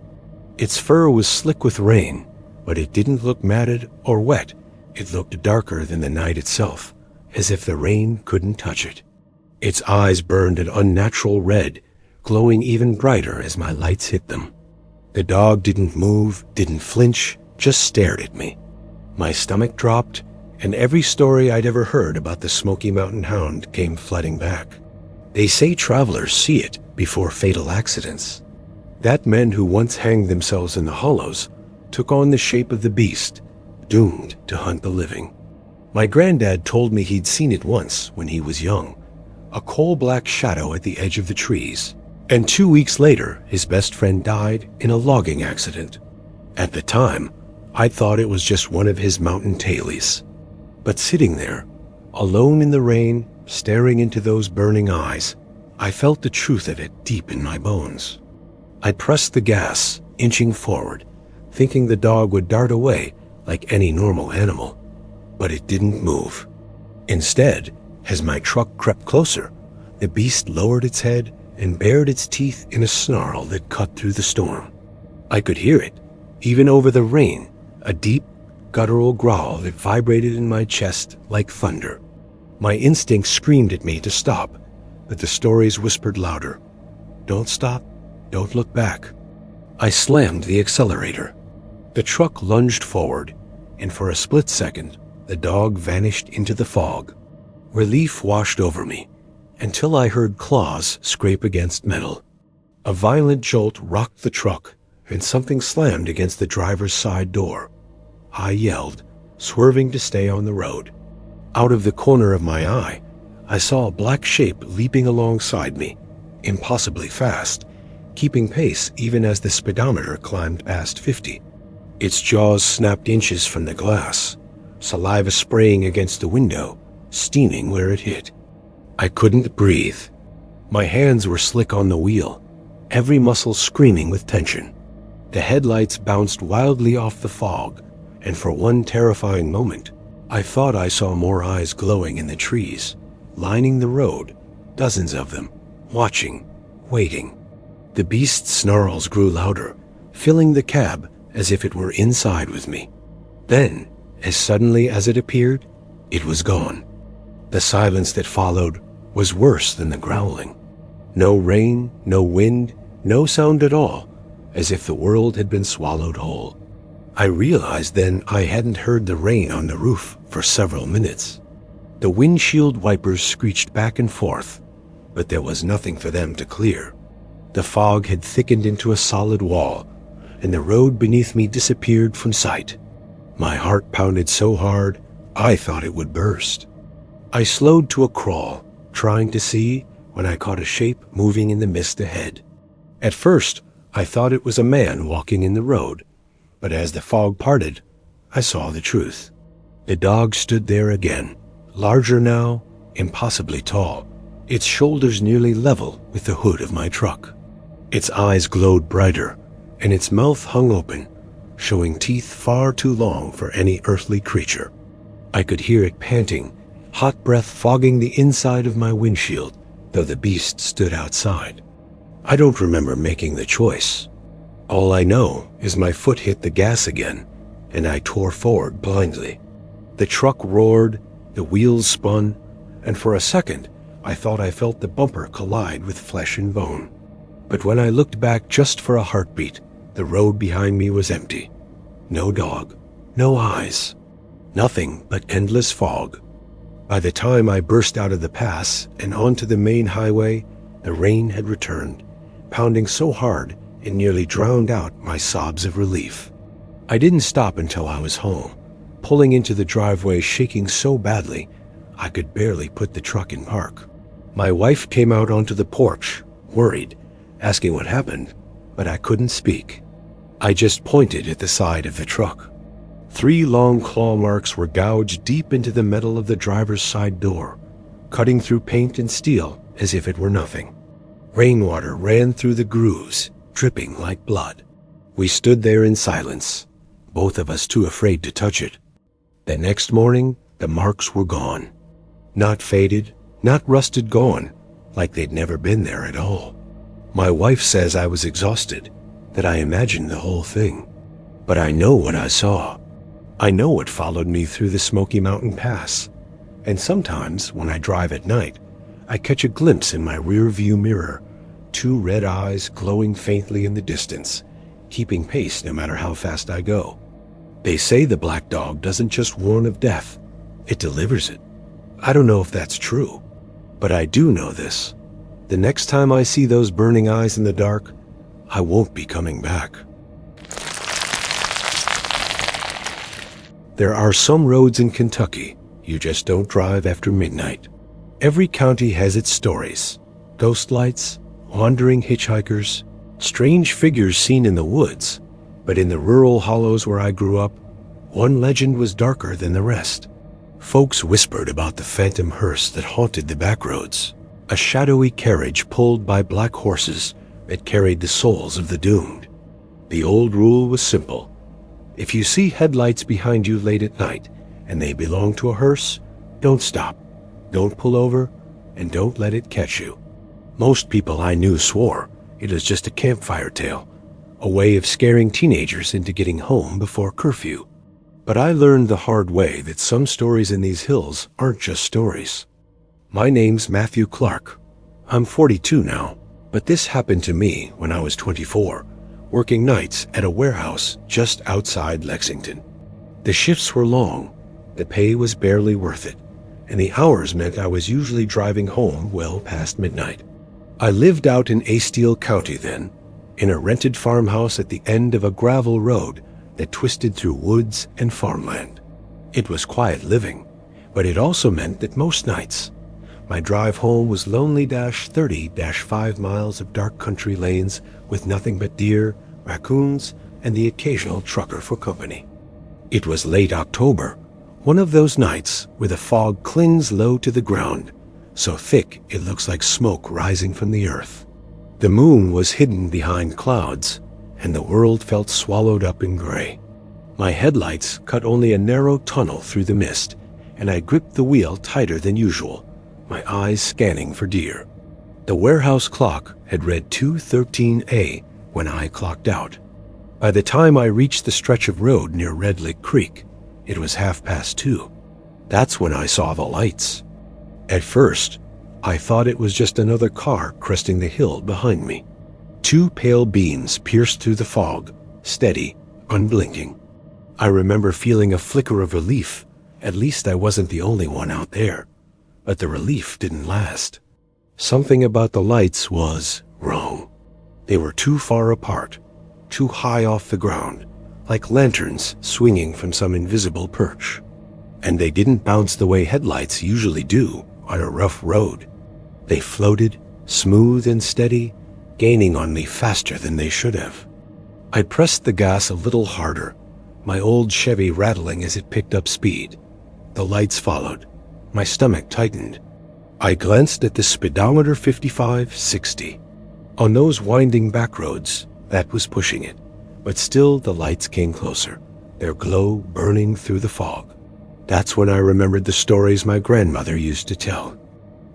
S1: Its fur was slick with rain, but it didn't look matted or wet. It looked darker than the night itself, as if the rain couldn't touch it. Its eyes burned an unnatural red, glowing even brighter as my lights hit them. The dog didn't move, didn't flinch, just stared at me. My stomach dropped, and every story I'd ever heard about the Smoky Mountain hound came flooding back. They say travelers see it before fatal accidents. That men who once hanged themselves in the hollows took on the shape of the beast, doomed to hunt the living. My granddad told me he'd seen it once when he was young, a coal-black shadow at the edge of the trees, and 2 weeks later his best friend died in a logging accident. At the time, I thought it was just one of his mountain tales. But sitting there, alone in the rain, staring into those burning eyes, I felt the truth of it deep in my bones. I pressed the gas, inching forward, thinking the dog would dart away like any normal animal. But it didn't move. Instead, as my truck crept closer, the beast lowered its head and bared its teeth in a snarl that cut through the storm. I could hear it, even over the rain, a deep, guttural growl that vibrated in my chest like thunder. My instincts screamed at me to stop, but the stories whispered louder. Don't stop, don't look back. I slammed the accelerator. The truck lunged forward, and for a split second, the dog vanished into the fog. Relief washed over me, until I heard claws scrape against metal. A violent jolt rocked the truck, and something slammed against the driver's side door. I yelled, swerving to stay on the road. Out of the corner of my eye, I saw a black shape leaping alongside me, impossibly fast, keeping pace even as the speedometer climbed past 50. Its jaws snapped inches from the glass, saliva spraying against the window, steaming where it hit. I couldn't breathe. My hands were slick on the wheel, every muscle screaming with tension. The headlights bounced wildly off the fog, and for one terrifying moment, I thought I saw more eyes glowing in the trees, lining the road, dozens of them, watching, waiting. The beast's snarls grew louder, filling the cab as if it were inside with me. Then, as suddenly as it appeared, it was gone. The silence that followed was worse than the growling. No rain, no wind, no sound at all, as if the world had been swallowed whole. I realized then I hadn't heard the rain on the roof for several minutes. The windshield wipers screeched back and forth, but there was nothing for them to clear. The fog had thickened into a solid wall, and the road beneath me disappeared from sight. My heart pounded so hard, I thought it would burst. I slowed to a crawl, trying to see when I caught a shape moving in the mist ahead. At first, I thought it was a man walking in the road, but as the fog parted, I saw the truth. The dog stood there again, larger now, impossibly tall, its shoulders nearly level with the hood of my truck. Its eyes glowed brighter, and its mouth hung open, showing teeth far too long for any earthly creature. I could hear it panting, hot breath fogging the inside of my windshield, though the beast stood outside. I don't remember making the choice. All I know is my foot hit the gas again, and I tore forward blindly. The truck roared, the wheels spun, and for a second, I thought I felt the bumper collide with flesh and bone. But when I looked back just for a heartbeat, the road behind me was empty. No dog, no eyes, nothing but endless fog. By the time I burst out of the pass and onto the main highway, the rain had returned, pounding so hard it nearly drowned out my sobs of relief. I didn't stop until I was home, pulling into the driveway shaking so badly I could barely put the truck in park. My wife came out onto the porch, worried, asking what happened, but I couldn't speak. I just pointed at the side of the truck. 3 long claw marks were gouged deep into the metal of the driver's side door, cutting through paint and steel as if it were nothing. Rainwater ran through the grooves, dripping like blood. We stood there in silence, both of us too afraid to touch it. The next morning, the marks were gone. Not faded, not rusted gone, like they'd never been there at all. My wife says I was exhausted, that I imagined the whole thing. But I know what I saw. I know what followed me through the Smoky Mountain Pass. And sometimes, when I drive at night, I catch a glimpse in my rear view mirror, 2 red eyes glowing faintly in the distance, keeping pace no matter how fast I go. They say the black dog doesn't just warn of death, it delivers it. I don't know if that's true, but I do know this. The next time I see those burning eyes in the dark, I won't be coming back. There are some roads in Kentucky you just don't drive after midnight. Every county has its stories. Ghost lights, wandering hitchhikers, strange figures seen in the woods. But in the rural hollows where I grew up, one legend was darker than the rest. Folks whispered about the phantom hearse that haunted the backroads, a shadowy carriage pulled by black horses that carried the souls of the doomed. The old rule was simple. If you see headlights behind you late at night and they belong to a hearse, don't stop, don't pull over, and don't let it catch you. Most people I knew swore it was just a campfire tale, a way of scaring teenagers into getting home before curfew. But I learned the hard way that some stories in these hills aren't just stories. My name's Matthew Clark. I'm 42 now, but this happened to me when I was 24, working nights at a warehouse just outside Lexington. The shifts were long, the pay was barely worth it, and the hours meant I was usually driving home well past midnight. I lived out in Estill County then, in a rented farmhouse at the end of a gravel road that twisted through woods and farmland. It was quiet living, but it also meant that most nights, my drive home was lonely 30-5 miles of dark country lanes with nothing but deer, raccoons, and the occasional trucker for company. It was late October, one of those nights where the fog clings low to the ground, so thick it looks like smoke rising from the earth. The moon was hidden behind clouds, and the world felt swallowed up in gray. My headlights cut only a narrow tunnel through the mist, and I gripped the wheel tighter than usual, my eyes scanning for deer. The warehouse clock had read 2:13 when I clocked out. By the time I reached the stretch of road near Red Lick Creek, it was 2:30. That's when I saw the lights. At first, I thought it was just another car cresting the hill behind me. 2 pale beams pierced through the fog, steady, unblinking. I remember feeling a flicker of relief. At least I wasn't the only one out there. But the relief didn't last. Something about the lights was wrong. They were too far apart, too high off the ground, like lanterns swinging from some invisible perch. And they didn't bounce the way headlights usually do on a rough road. They floated, smooth and steady, gaining on me faster than they should have. I pressed the gas a little harder, my old Chevy rattling as it picked up speed. The lights followed. My stomach tightened. I glanced at the speedometer 55-60. On those winding backroads, that was pushing it. But still the lights came closer, their glow burning through the fog. That's when I remembered the stories my grandmother used to tell.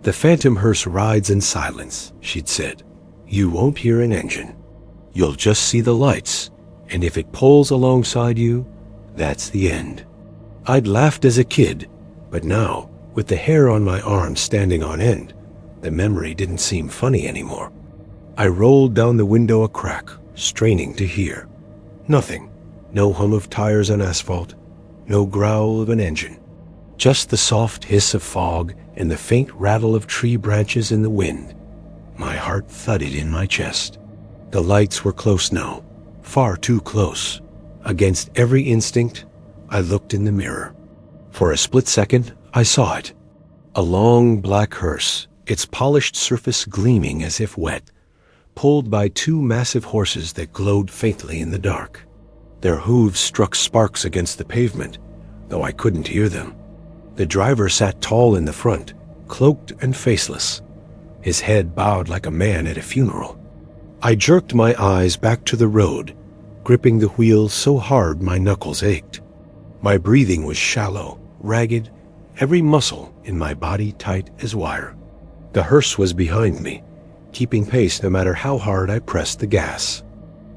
S1: The phantom hearse rides in silence, she'd said. You won't hear an engine. You'll just see the lights, and if it pulls alongside you, that's the end. I'd laughed as a kid, but now, with the hair on my arm standing on end, the memory didn't seem funny anymore. I rolled down the window a crack, straining to hear. Nothing. No hum of tires on asphalt, no growl of an engine. Just the soft hiss of fog and the faint rattle of tree branches in the wind. My heart thudded in my chest. The lights were close now, far too close. Against every instinct, I looked in the mirror. For a split second, I saw it. A long black hearse, its polished surface gleaming as if wet, pulled by two massive horses that glowed faintly in the dark. Their hooves struck sparks against the pavement, though I couldn't hear them. The driver sat tall in the front, cloaked and faceless, his head bowed like a man at a funeral. I jerked my eyes back to the road, gripping the wheel so hard my knuckles ached. My breathing was shallow, ragged, every muscle in my body tight as wire. The hearse was behind me, keeping pace no matter how hard I pressed the gas.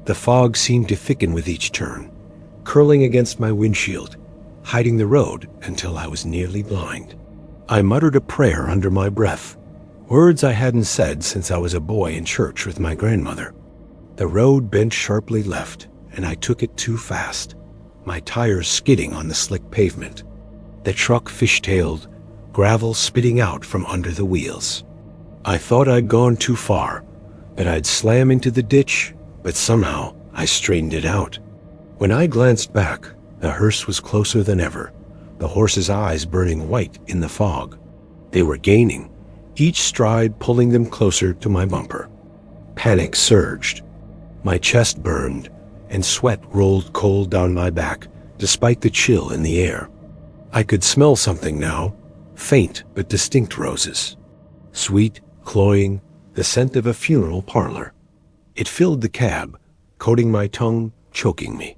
S1: The fog seemed to thicken with each turn, curling against my windshield, hiding the road until I was nearly blind. I muttered a prayer under my breath, words I hadn't said since I was a boy in church with my grandmother. The road bent sharply left, and I took it too fast, my tires skidding on the slick pavement. The truck fishtailed, gravel spitting out from under the wheels. I thought I'd gone too far, that I'd slam into the ditch, but somehow I straightened it out. When I glanced back, the hearse was closer than ever, the horses' eyes burning white in the fog. They were gaining, each stride pulling them closer to my bumper. Panic surged. My chest burned, and sweat rolled cold down my back, despite the chill in the air. I could smell something now, faint but distinct roses. Sweet, cloying, the scent of a funeral parlor. It filled the cab, coating my tongue, choking me.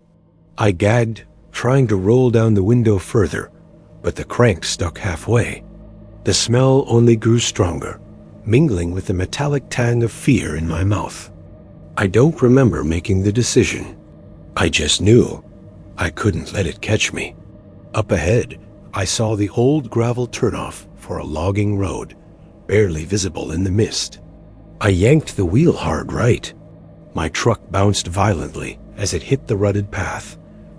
S1: I gagged, trying to roll down the window further, but the crank stuck halfway. The smell only grew stronger, mingling with the metallic tang of fear in my mouth. I don't remember making the decision. I just knew I couldn't let it catch me. Up ahead, I saw the old gravel turnoff for a logging road, barely visible in the mist. I yanked the wheel hard right. My truck bounced violently as it hit the rutted path,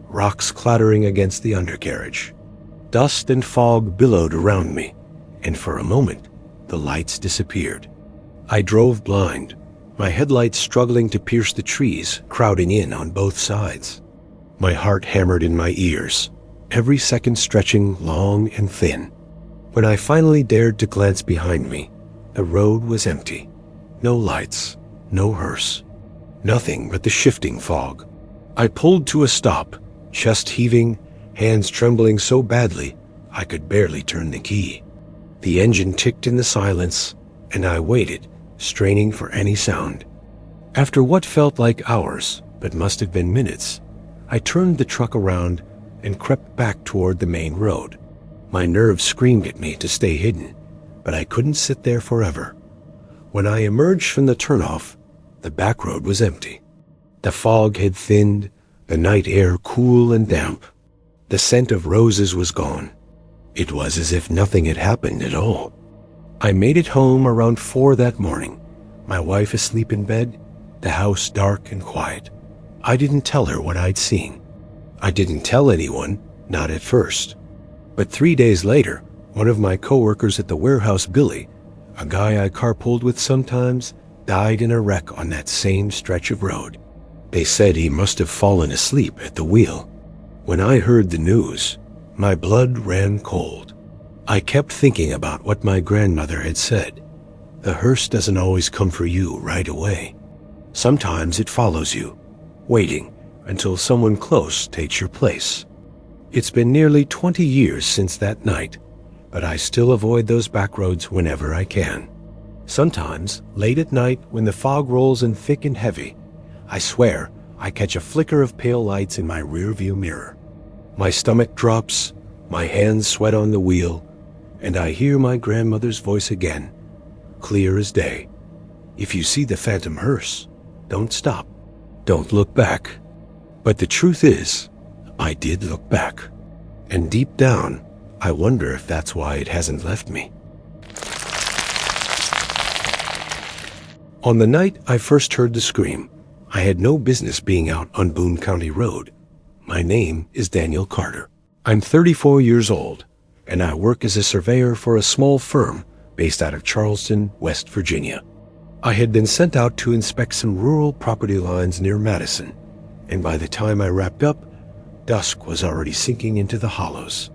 S1: rocks clattering against the undercarriage. Dust and fog billowed around me, and for a moment, the lights disappeared. I drove blind, my headlights struggling to pierce the trees crowding in on both sides. My heart hammered in my ears, every second stretching long and thin. When I finally dared to glance behind me, the road was empty. No lights, no hearse, nothing but the shifting fog. I pulled to a stop, chest heaving, hands trembling so badly I could barely turn the key. The engine ticked in the silence, and I waited, straining for any sound. After what felt like hours, but must have been minutes, I turned the truck around and crept back toward the main road. My nerves screamed at me to stay hidden, but I couldn't sit there forever. When I emerged from the turnoff, the back road was empty. The fog had thinned, the night air cool and damp. The scent of roses was gone. It was as if nothing had happened at all. I made it home around 4 that morning, my wife asleep in bed, the house dark and quiet. I didn't tell her what I'd seen. I didn't tell anyone, not at first. But 3 days later, one of my coworkers at the warehouse, Billy, a guy I carpooled with sometimes, died in a wreck on that same stretch of road. They said he must have fallen asleep at the wheel. When I heard the news, my blood ran cold. I kept thinking about what my grandmother had said. The hearse doesn't always come for you right away. Sometimes it follows you, waiting until someone close takes your place. It's been nearly 20 years since that night, but I still avoid those backroads whenever I can. Sometimes, late at night when the fog rolls in thick and heavy, I swear I catch a flicker of pale lights in my rearview mirror. My stomach drops, my hands sweat on the wheel, and I hear my grandmother's voice again, clear as day. If you see the phantom hearse, don't stop. Don't look back. But the truth is, I did look back. And deep down, I wonder if that's why it hasn't left me. On the night I first heard the scream, I had no business being out on Boone County Road. My name is Daniel Carter. I'm 34 years old, and I work as a surveyor for a small firm based out of Charleston, West Virginia. I had been sent out to inspect some rural property lines near Madison, and by the time I wrapped up, dusk was already sinking into the hollows.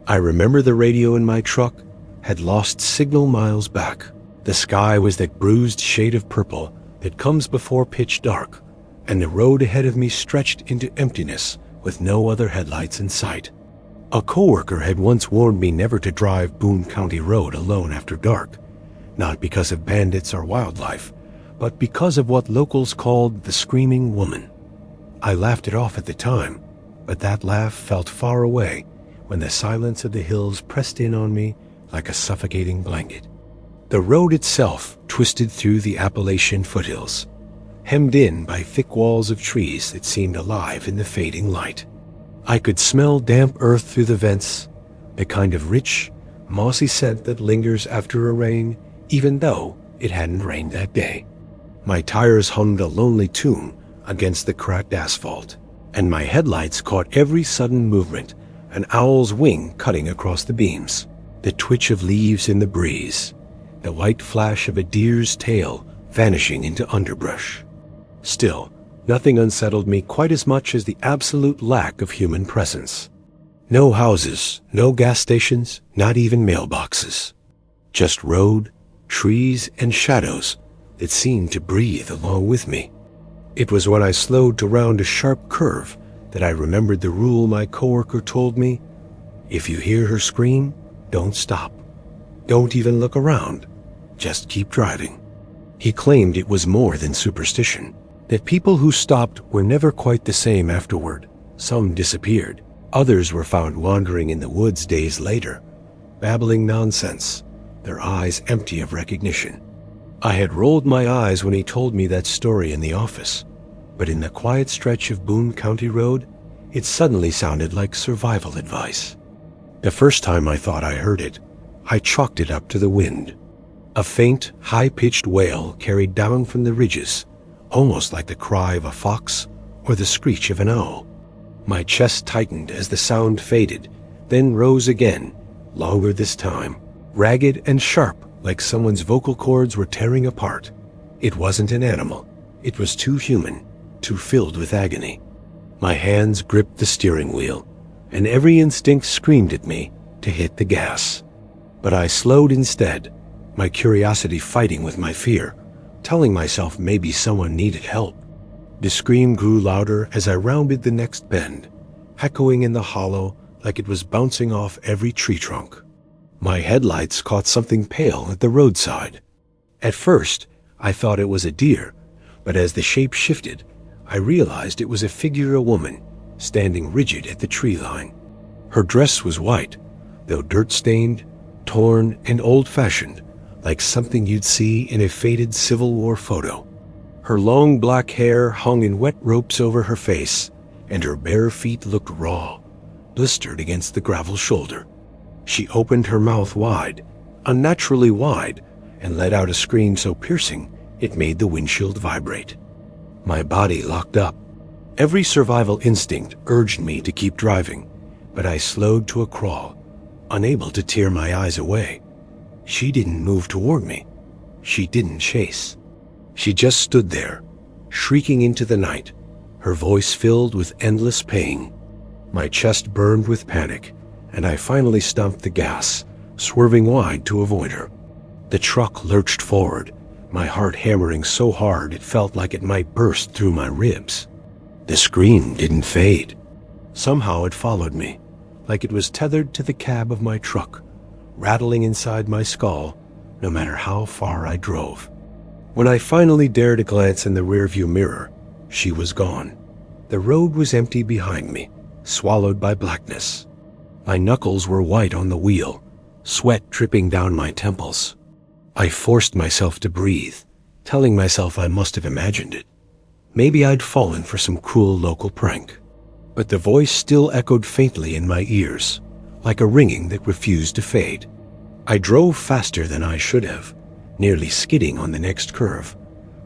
S1: I remember the radio in my truck had lost signal miles back. The sky was that bruised shade of purple that comes before pitch dark, and the road ahead of me stretched into emptiness with no other headlights in sight. A coworker had once warned me never to drive Boone County Road alone after dark, not because of bandits or wildlife, but because of what locals called the Screaming Woman. I laughed it off at the time, but that laugh felt far away when the silence of the hills pressed in on me like a suffocating blanket. The road itself twisted through the Appalachian foothills, hemmed in by thick walls of trees that seemed alive in the fading light. I could smell damp earth through the vents, the kind of rich, mossy scent that lingers after a rain, even though it hadn't rained that day. My tires hummed a lonely tune against the cracked asphalt, and my headlights caught every sudden movement, an owl's wing cutting across the beams, the twitch of leaves in the breeze, the white flash of a deer's tail vanishing into underbrush. Still, nothing unsettled me quite as much as the absolute lack of human presence. No houses, no gas stations, not even mailboxes. Just road, trees, and shadows that seemed to breathe along with me. It was when I slowed to round a sharp curve that I remembered the rule my coworker told me: if you hear her scream, don't stop. Don't even look around. Just keep driving. He claimed it was more than superstition, that people who stopped were never quite the same afterward. Some disappeared. Others were found wandering in the woods days later, babbling nonsense, their eyes empty of recognition. I had rolled my eyes when he told me that story in the office, but in the quiet stretch of Boone County Road, it suddenly sounded like survival advice. The first time I thought I heard it, I chalked it up to the wind. A faint, high-pitched wail carried down from the ridges, almost like the cry of a fox or the screech of an owl. My chest tightened as the sound faded, then rose again, longer this time, ragged and sharp like someone's vocal cords were tearing apart. It wasn't an animal. It was too human, too filled with agony. My hands gripped the steering wheel, and every instinct screamed at me to hit the gas. But I slowed instead, my curiosity fighting with my fear, telling myself maybe someone needed help. The scream grew louder as I rounded the next bend, echoing in the hollow like it was bouncing off every tree trunk. My headlights caught something pale at the roadside. At first, I thought it was a deer, but as the shape shifted, I realized it was a figure, a woman, standing rigid at the tree line. Her dress was white, though dirt-stained, torn, and old-fashioned, like something you'd see in a faded Civil War photo. Her long black hair hung in wet ropes over her face, and her bare feet looked raw, blistered against the gravel shoulder. She opened her mouth wide, unnaturally wide, and let out a scream so piercing it made the windshield vibrate. My body locked up. Every survival instinct urged me to keep driving, but I slowed to a crawl, unable to tear my eyes away. She didn't move toward me. She didn't chase. She just stood there, shrieking into the night, her voice filled with endless pain. My chest burned with panic, and I finally stomped the gas, swerving wide to avoid her. The truck lurched forward, my heart hammering so hard it felt like it might burst through my ribs. The scream didn't fade. Somehow it followed me, like it was tethered to the cab of my truck, rattling inside my skull no matter how far I drove. When I finally dared a glance in the rearview mirror, she was gone. The road was empty behind me, swallowed by blackness. My knuckles were white on the wheel, sweat dripping down my temples. I forced myself to breathe, telling myself I must have imagined it. Maybe I'd fallen for some cruel local prank. But the voice still echoed faintly in my ears, like a ringing that refused to fade. I drove faster than I should have, nearly skidding on the next curve,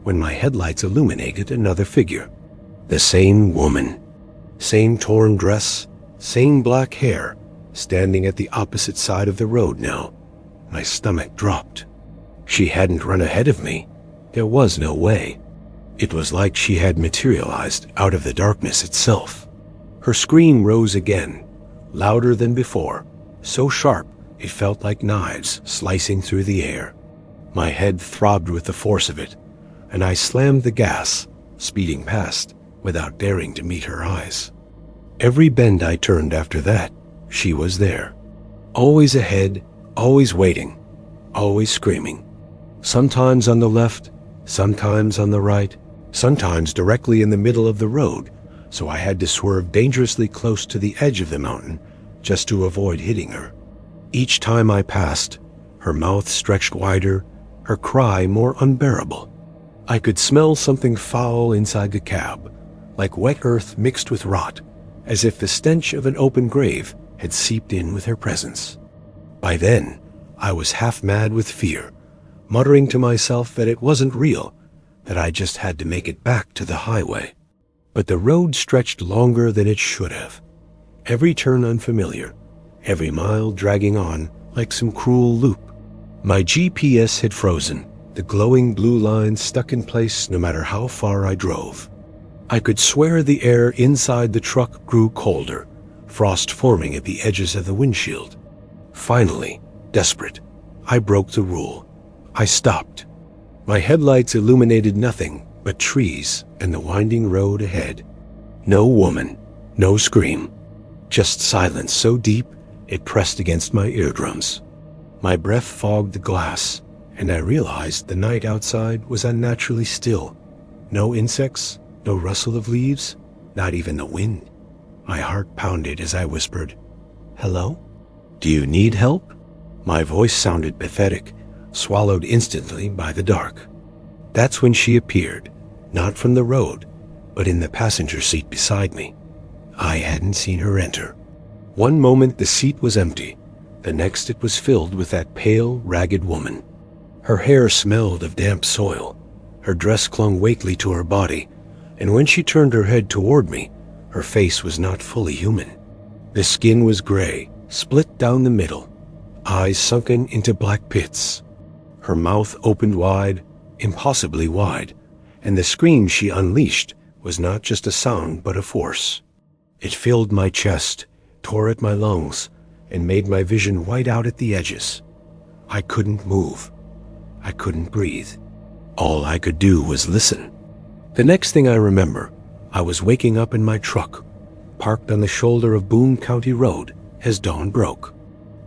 S1: when my headlights illuminated another figure. The same woman. Same torn dress, same black hair, standing at the opposite side of the road now. My stomach dropped. She hadn't run ahead of me. There was no way. It was like she had materialized out of the darkness itself. Her scream rose again, louder than before, so sharp it felt like knives slicing through the air. My head throbbed with the force of it, and I slammed the gas, speeding past without daring to meet her eyes. Every bend I turned after that, she was there. Always ahead, always waiting, always screaming. Sometimes on the left, sometimes on the right, sometimes directly in the middle of the road, so I had to swerve dangerously close to the edge of the mountain just to avoid hitting her. Each time I passed, her mouth stretched wider, her cry more unbearable. I could smell something foul inside the cab, like wet earth mixed with rot, as if the stench of an open grave had seeped in with her presence. By then, I was half mad with fear, muttering to myself that it wasn't real, that I just had to make it back to the highway. But the road stretched longer than it should have. Every turn unfamiliar, every mile dragging on like some cruel loop. My GPS had frozen, the glowing blue lines stuck in place no matter how far I drove. I could swear the air inside the truck grew colder, frost forming at the edges of the windshield. Finally, desperate, I broke the rule. I stopped. My headlights illuminated nothing but trees and the winding road ahead. No woman, no scream, just silence so deep it pressed against my eardrums. My breath fogged the glass, and I realized the night outside was unnaturally still. No insects, no rustle of leaves, not even the wind. My heart pounded as I whispered, "Hello? Do you need help?" My voice sounded pathetic, swallowed instantly by the dark. That's when she appeared, not from the road, but in the passenger seat beside me. I hadn't seen her enter. One moment the seat was empty, the next it was filled with that pale, ragged woman. Her hair smelled of damp soil, her dress clung weakly to her body, and when she turned her head toward me, her face was not fully human. The skin was gray, split down the middle, eyes sunken into black pits. Her mouth opened wide, impossibly wide, and the scream she unleashed was not just a sound but a force. It filled my chest, tore at my lungs, and made my vision white out at the edges. I couldn't move. I couldn't breathe. All I could do was listen. The next thing I remember, I was waking up in my truck, parked on the shoulder of Boone County Road as dawn broke.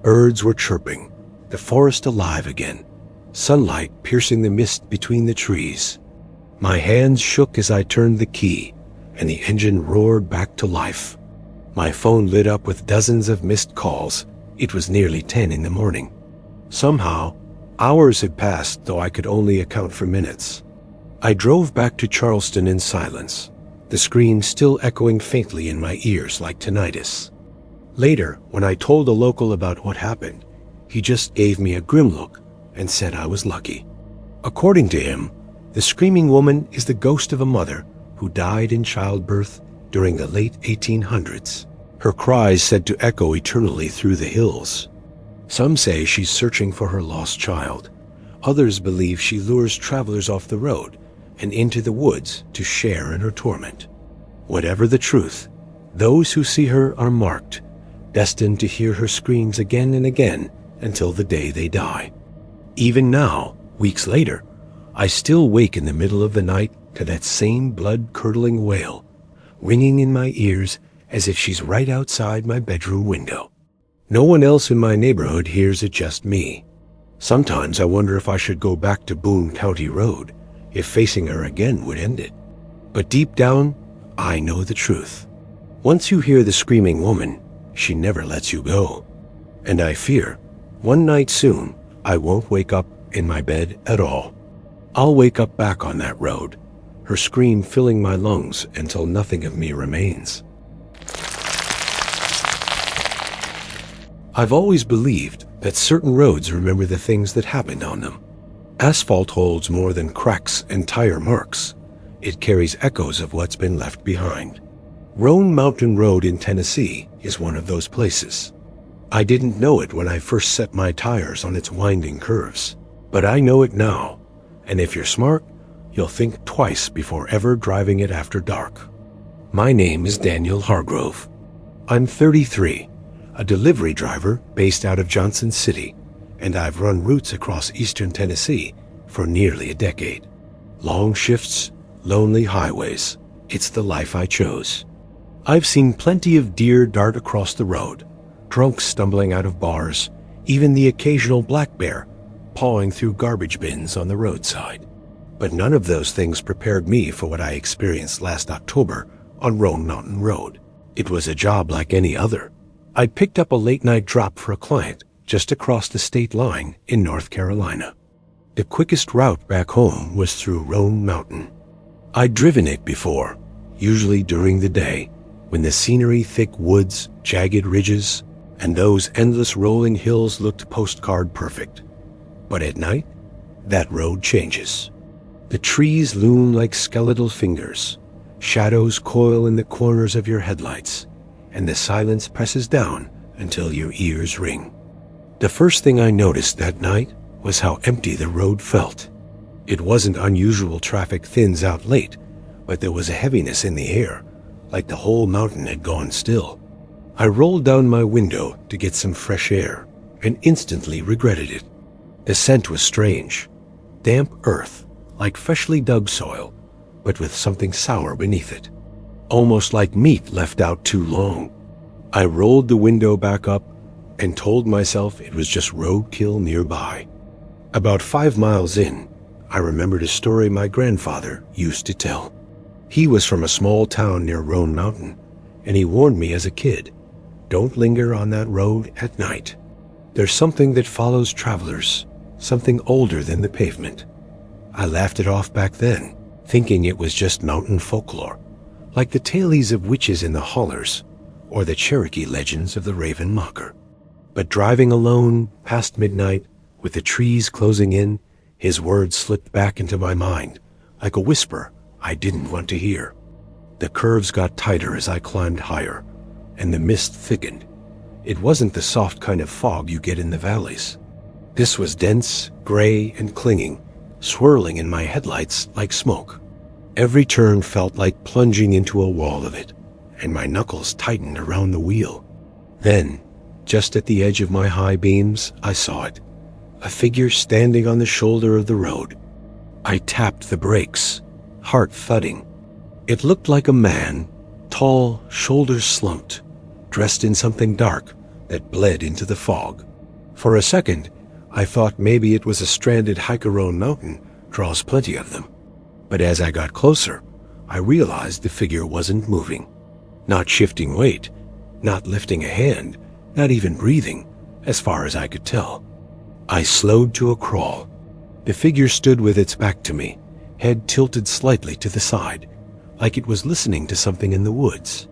S1: Birds were chirping, the forest alive again, sunlight piercing the mist between the trees. My hands shook as I turned the key, and the engine roared back to life. My phone lit up with dozens of missed calls. It was nearly 10 in the morning. Somehow, hours had passed, though I could only account for minutes. I drove back to Charleston in silence, the scream still echoing faintly in my ears like tinnitus. Later, when I told a local about what happened, he just gave me a grim look and said I was lucky. According to him, the screaming woman is the ghost of a mother who died in childbirth during the late 1800s. Her cries said to echo eternally through the hills. Some say she's searching for her lost child. Others believe she lures travelers off the road and into the woods to share in her torment. Whatever the truth, those who see her are marked, destined to hear her screams again and again until the day they die. Even now, weeks later, I still wake in the middle of the night to that same blood-curdling wail, ringing in my ears as if she's right outside my bedroom window. No one else in my neighborhood hears it, just me. Sometimes I wonder if I should go back to Boone County Road, if facing her again would end it. But deep down, I know the truth. Once you hear the screaming woman, she never lets you go. And I fear, one night soon, I won't wake up in my bed at all. I'll wake up back on that road, her scream filling my lungs until nothing of me remains. I've always believed that certain roads remember the things that happened on them. Asphalt holds more than cracks and tire marks. It carries echoes of what's been left behind. Roan Mountain Road in Tennessee is one of those places. I didn't know it when I first set my tires on its winding curves, but I know it now, and if you're smart, you'll think twice before ever driving it after dark. My name is Daniel Hargrove. I'm 33, a delivery driver based out of Johnson City, and I've run routes across eastern Tennessee for nearly a decade. Long shifts, lonely highways. It's the life I chose. I've seen plenty of deer dart across the road, drunks stumbling out of bars, even the occasional black bear pawing through garbage bins on the roadside. But none of those things prepared me for what I experienced last October on Roan Mountain Road. It was a job like any other. I picked up a late-night drop for a client just across the state line in North Carolina. The quickest route back home was through Roan Mountain. I'd driven it before, usually during the day, when the scenery, thick woods, jagged ridges, and those endless rolling hills looked postcard perfect. But at night, that road changes. The trees loom like skeletal fingers, shadows coil in the corners of your headlights, and the silence presses down until your ears ring. The first thing I noticed that night was how empty the road felt. It wasn't unusual traffic thins out late, but there was a heaviness in the air, like the whole mountain had gone still. I rolled down my window to get some fresh air and instantly regretted it. The scent was strange, damp earth, like freshly dug soil, but with something sour beneath it, almost like meat left out too long. I rolled the window back up and told myself it was just roadkill nearby. About 5 miles in, I remembered a story my grandfather used to tell. He was from a small town near Roan Mountain, and he warned me as a kid, don't linger on that road at night. There's something that follows travelers, something older than the pavement. I laughed it off back then, thinking it was just mountain folklore, like the tales of witches in the hollers, or the Cherokee legends of the Raven Mocker. But driving alone, past midnight, with the trees closing in, his words slipped back into my mind, like a whisper I didn't want to hear. The curves got tighter as I climbed higher, and the mist thickened. It wasn't the soft kind of fog you get in the valleys. This was dense, gray, and clinging, swirling in my headlights like smoke. Every turn felt like plunging into a wall of it, and my knuckles tightened around the wheel. Then, just at the edge of my high beams, I saw it, a figure standing on the shoulder of the road. I tapped the brakes, heart thudding. It looked like a man, tall, shoulders slumped, dressed in something dark that bled into the fog. For a second, I thought maybe it was a stranded hiker on mountain, draws plenty of them. But as I got closer, I realized the figure wasn't moving, not shifting weight, not lifting a hand, not even breathing, as far as I could tell. I slowed to a crawl. The figure stood with its back to me, head tilted slightly to the side, like it was listening to something in the woods.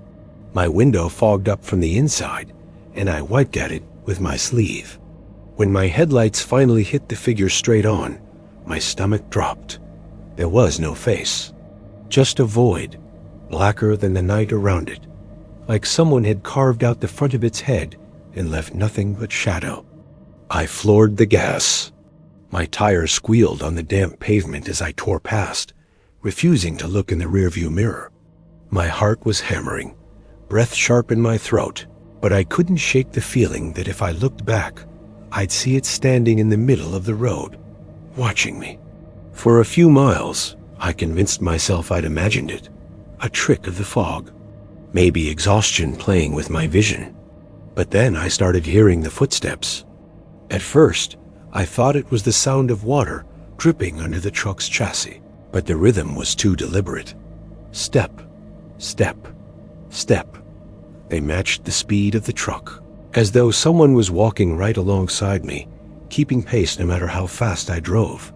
S1: My window fogged up from the inside, and I wiped at it with my sleeve. When my headlights finally hit the figure straight on, my stomach dropped. There was no face, just a void, blacker than the night around it, like someone had carved out the front of its head and left nothing but shadow. I floored the gas. My tires squealed on the damp pavement as I tore past, refusing to look in the rearview mirror. My heart was hammering, breath sharp in my throat, but I couldn't shake the feeling that if I looked back, I'd see it standing in the middle of the road, watching me. For a few miles, I convinced myself I'd imagined it, a trick of the fog, maybe exhaustion playing with my vision. But then I started hearing the footsteps. At first, I thought it was the sound of water dripping under the truck's chassis, but the rhythm was too deliberate. Step, step, step. They matched the speed of the truck, as though someone was walking right alongside me, keeping pace no matter how fast I drove.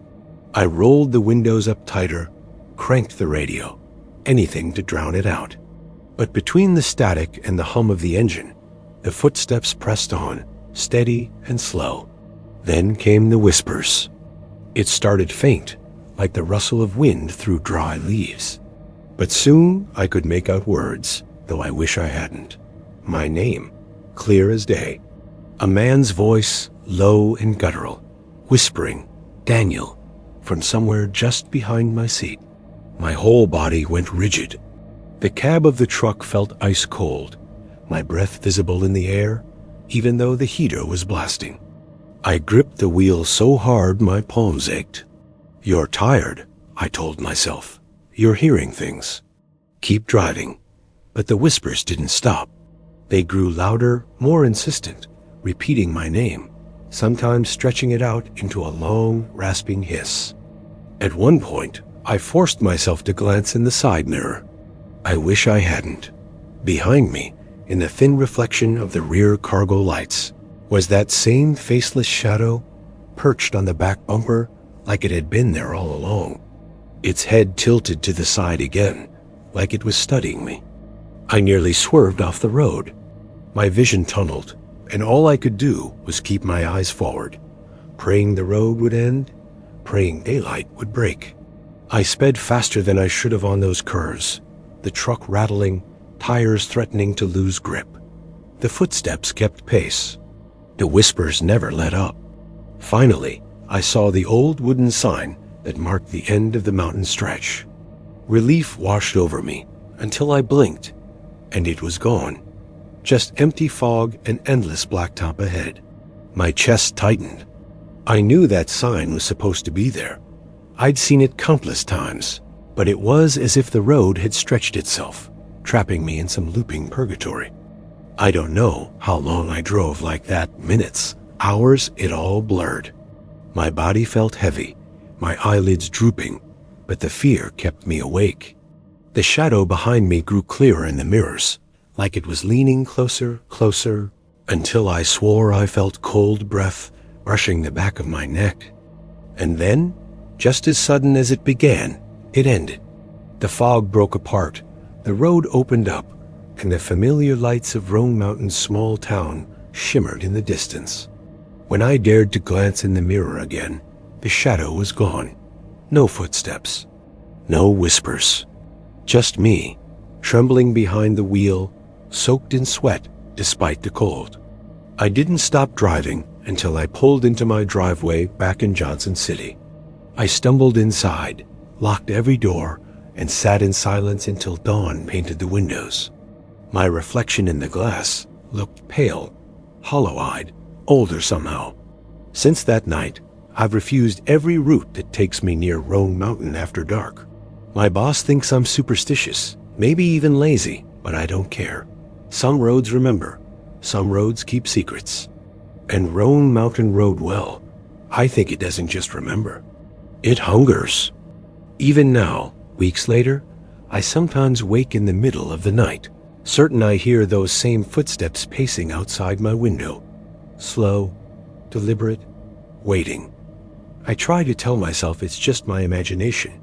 S1: I rolled the windows up tighter, cranked the radio, anything to drown it out. But between the static and the hum of the engine, the footsteps pressed on, steady and slow. Then came the whispers. It started faint, like the rustle of wind through dry leaves. But soon I could make out words, though I wish I hadn't. My name, clear as day. A man's voice, low and guttural, whispering, "Daniel," from somewhere just behind my seat. My whole body went rigid. The cab of the truck felt ice cold, my breath visible in the air, even though the heater was blasting. I gripped the wheel so hard my palms ached. "You're tired," I told myself. "You're hearing things. Keep driving." But the whispers didn't stop. They grew louder, more insistent, repeating my name, sometimes stretching it out into a long, rasping hiss. At one point, I forced myself to glance in the side mirror. I wish I hadn't. Behind me, in the thin reflection of the rear cargo lights, was that same faceless shadow, perched on the back bumper like it had been there all along. Its head tilted to the side again, like it was studying me. I nearly swerved off the road. My vision tunneled, and all I could do was keep my eyes forward, praying the road would end, praying daylight would break. I sped faster than I should have on those curves, the truck rattling, tires threatening to lose grip. The footsteps kept pace. The whispers never let up. Finally, I saw the old wooden sign that marked the end of the mountain stretch. Relief washed over me until I blinked, and it was gone. Just empty fog and endless blacktop ahead. My chest tightened. I knew that sign was supposed to be there. I'd seen it countless times, but it was as if the road had stretched itself, trapping me in some looping purgatory. I don't know how long I drove like that, minutes, hours, it all blurred. My body felt heavy, my eyelids drooping, but the fear kept me awake. The shadow behind me grew clearer in the mirrors, like it was leaning closer, closer, until I swore I felt cold breath brushing the back of my neck. And then, just as sudden as it began, it ended. The fog broke apart, the road opened up, and the familiar lights of Roan Mountain's small town shimmered in the distance. When I dared to glance in the mirror again, the shadow was gone. No footsteps, no whispers. Just me, trembling behind the wheel, soaked in sweat despite the cold. I didn't stop driving until I pulled into my driveway back in Johnson City. I stumbled inside, locked every door, and sat in silence until dawn painted the windows. My reflection in the glass looked pale, hollow-eyed, older somehow. Since that night, I've refused every route that takes me near Roan Mountain after dark. My boss thinks I'm superstitious, maybe even lazy, but I don't care. Some roads remember, some roads keep secrets. And Roan Mountain rode well. I think it doesn't just remember. It hungers. Even now, weeks later, I sometimes wake in the middle of the night, certain I hear those same footsteps pacing outside my window. Slow, deliberate, waiting. I try to tell myself it's just my imagination,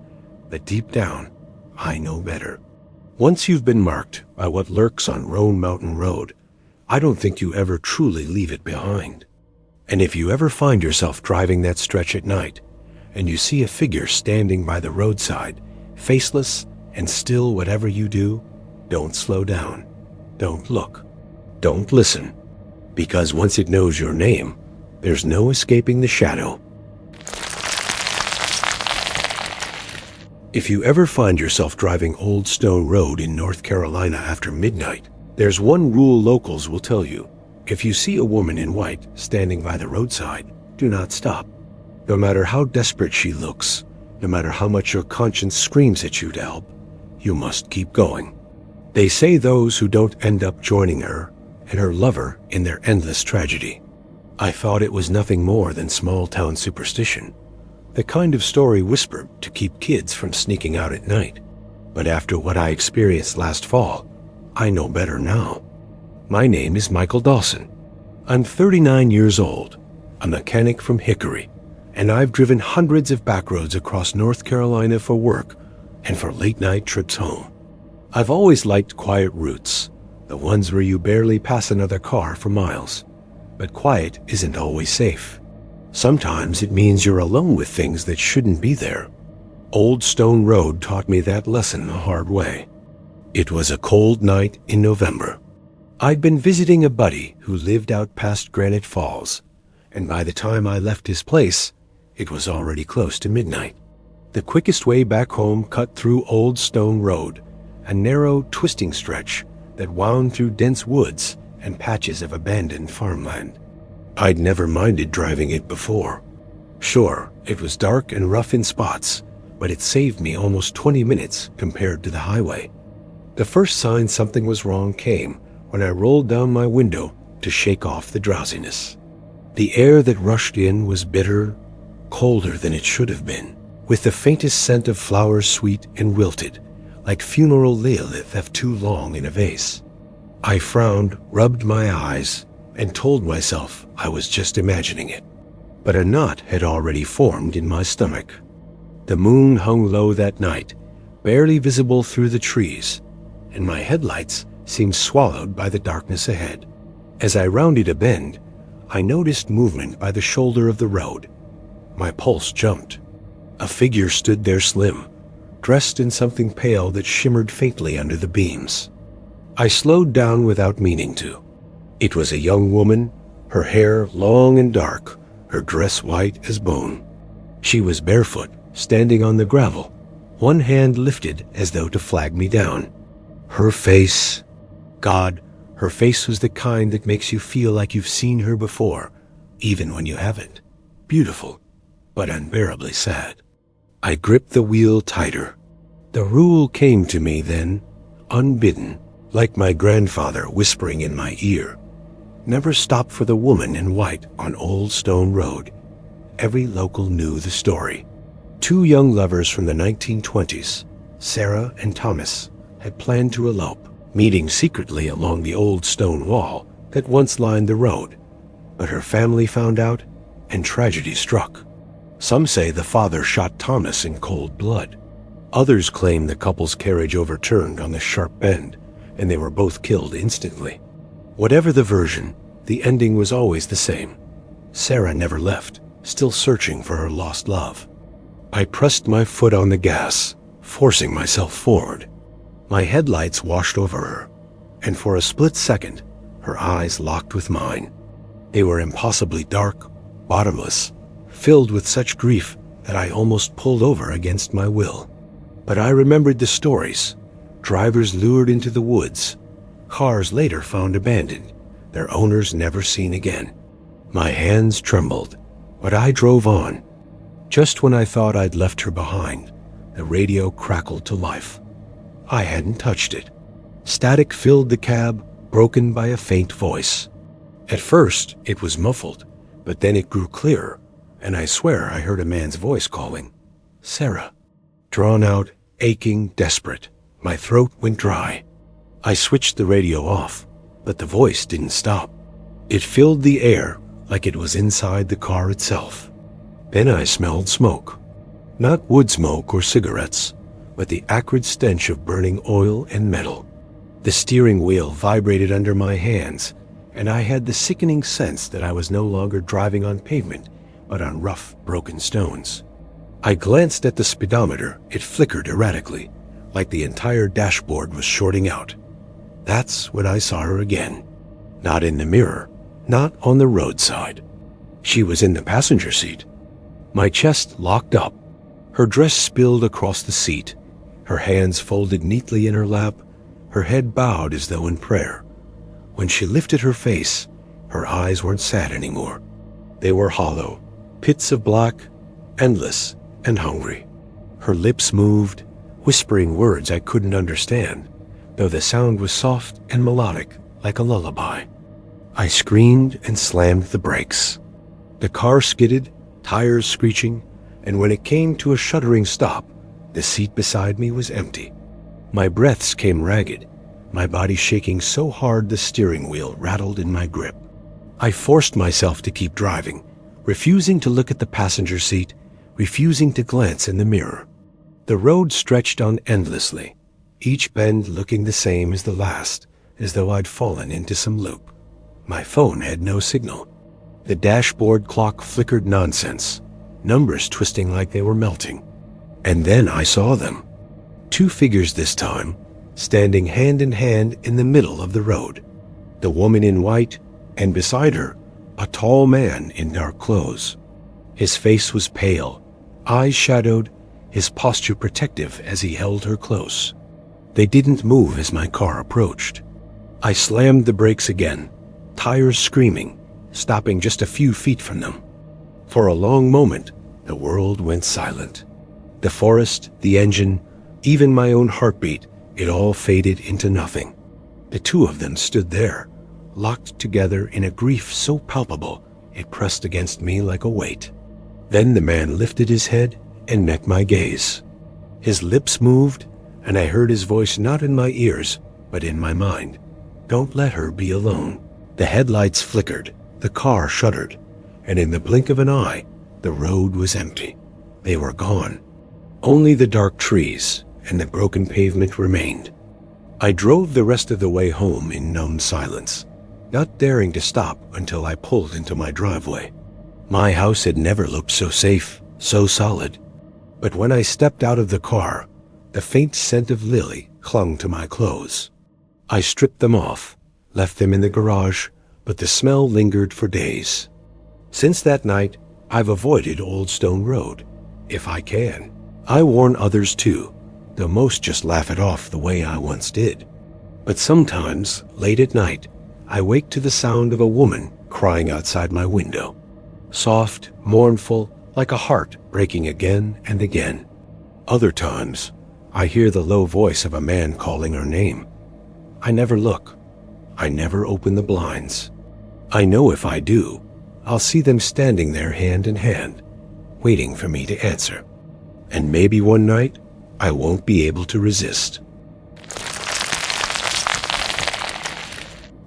S1: but deep down, I know better. Once you've been marked by what lurks on Roan Mountain Road, I don't think you ever truly leave it behind. And if you ever find yourself driving that stretch at night, and you see a figure standing by the roadside, faceless and still whatever you do, don't slow down. Don't look. Don't listen. Because once it knows your name, there's no escaping the shadow. If you ever find yourself driving Old Stone Road in North Carolina after midnight, there's one rule locals will tell you. If you see a woman in white standing by the roadside, do not stop. No matter how desperate she looks, no matter how much your conscience screams at you to help, you must keep going. They say those who don't end up joining her and her lover in their endless tragedy. I thought it was nothing more than small-town superstition, the kind of story whispered to keep kids from sneaking out at night. But after what I experienced last fall, I know better now. My name is Michael Dawson. I'm 39 years old, a mechanic from Hickory, and I've driven hundreds of backroads across North Carolina for work and for late-night trips home. I've always liked quiet routes, the ones where you barely pass another car for miles. But quiet isn't always safe. Sometimes it means you're alone with things that shouldn't be there. Old Stone Road taught me that lesson the hard way. It was a cold night in November. I'd been visiting a buddy who lived out past Granite Falls, and by the time I left his place, it was already close to midnight. The quickest way back home cut through Old Stone Road, a narrow, twisting stretch that wound through dense woods and patches of abandoned farmland. I'd never minded driving it before. Sure, it was dark and rough in spots, but it saved me almost 20 minutes compared to the highway. The first sign something was wrong came when I rolled down my window to shake off the drowsiness. The air that rushed in was bitter, colder than it should have been, with the faintest scent of flowers sweet and wilted, like funeral lilith left too long in a vase. I frowned, rubbed my eyes, and told myself I was just imagining it. But a knot had already formed in my stomach. The moon hung low that night, barely visible through the trees, and my headlights seemed swallowed by the darkness ahead. As I rounded a bend, I noticed movement by the shoulder of the road. My pulse jumped. A figure stood there slim, dressed in something pale that shimmered faintly under the beams. I slowed down without meaning to. It was a young woman, her hair long and dark, her dress white as bone. She was barefoot, standing on the gravel, one hand lifted as though to flag me down. Her face... God, her face was the kind that makes you feel like you've seen her before, even when you haven't. Beautiful, but unbearably sad. I gripped the wheel tighter. The rule came to me then, unbidden, like my grandfather whispering in my ear. Never stop for the woman in white on Old Stone Road. Every local knew the story. Two young lovers from the 1920s, Sarah and Thomas, had planned to elope, meeting secretly along the old stone wall that once lined the road. But her family found out, and tragedy struck. Some say the father shot Thomas in cold blood. Others claim the couple's carriage overturned on the sharp bend, and they were both killed instantly. Whatever the version, the ending was always the same. Sarah never left, still searching for her lost love. I pressed my foot on the gas, forcing myself forward. My headlights washed over her, and for a split second, her eyes locked with mine. They were impossibly dark, bottomless, filled with such grief that I almost pulled over against my will. But I remembered the stories. Drivers lured into the woods, cars later found abandoned, their owners never seen again. My hands trembled, but I drove on. Just when I thought I'd left her behind, the radio crackled to life. I hadn't touched it. Static filled the cab, broken by a faint voice. At first, it was muffled, but then it grew clearer, and I swear I heard a man's voice calling, "Sarah." Drawn out, aching, desperate, my throat went dry. I switched the radio off, but the voice didn't stop. It filled the air like it was inside the car itself. Then I smelled smoke. Not wood smoke or cigarettes, but the acrid stench of burning oil and metal. The steering wheel vibrated under my hands, and I had the sickening sense that I was no longer driving on pavement, but on rough, broken stones. I glanced at the speedometer. It flickered erratically, like the entire dashboard was shorting out. That's when I saw her again. Not in the mirror, not on the roadside. She was in the passenger seat. My chest locked up. Her dress spilled across the seat, her hands folded neatly in her lap, her head bowed as though in prayer. When she lifted her face, Her eyes weren't sad anymore. They were hollow, pits of black, endless and hungry. Her lips moved, whispering words I couldn't understand, though the sound was soft and melodic like a lullaby. I screamed and slammed the brakes. The car skidded, tires screeching, and when it came to a shuddering stop, the seat beside me was empty. My breaths came ragged, my body shaking so hard the steering wheel rattled in my grip. I forced myself to keep driving, refusing to look at the passenger seat, refusing to glance in the mirror. The road stretched on endlessly, each bend looking the same as the last, as though I'd fallen into some loop. My phone had no signal. The dashboard clock flickered nonsense, numbers twisting like they were melting. And then I saw them. 2 figures this time, standing hand in hand in the middle of the road. The woman in white, and beside her, a tall man in dark clothes. His face was pale, eyes shadowed, his posture protective as he held her close. They didn't move as my car approached. I slammed the brakes again, tires screaming, stopping just a few feet from them. For a long moment, the world went silent. The forest, the engine, even my own heartbeat, it all faded into nothing. The 2 of them stood there, locked together in a grief so palpable it pressed against me like a weight. Then the man lifted his head and met my gaze. His lips moved, and I heard his voice not in my ears, but in my mind. Don't let her be alone. The headlights flickered, the car shuddered, and in the blink of an eye, the road was empty. They were gone. Only the dark trees and the broken pavement remained. I drove the rest of the way home in numb silence, not daring to stop until I pulled into my driveway. My house had never looked so safe, so solid. But when I stepped out of the car, the faint scent of lily clung to my clothes. I stripped them off, left them in the garage, but the smell lingered for days. Since that night, I've avoided Old Stone Road, if I can. I warn others too, though most just laugh it off the way I once did. But sometimes, late at night, I wake to the sound of a woman crying outside my window. Soft, mournful, like a heart breaking again and again. Other times, I hear the low voice of a man calling her name. I never look. I never open the blinds. I know if I do, I'll see them standing there hand in hand, waiting for me to answer. And maybe one night, I won't be able to resist.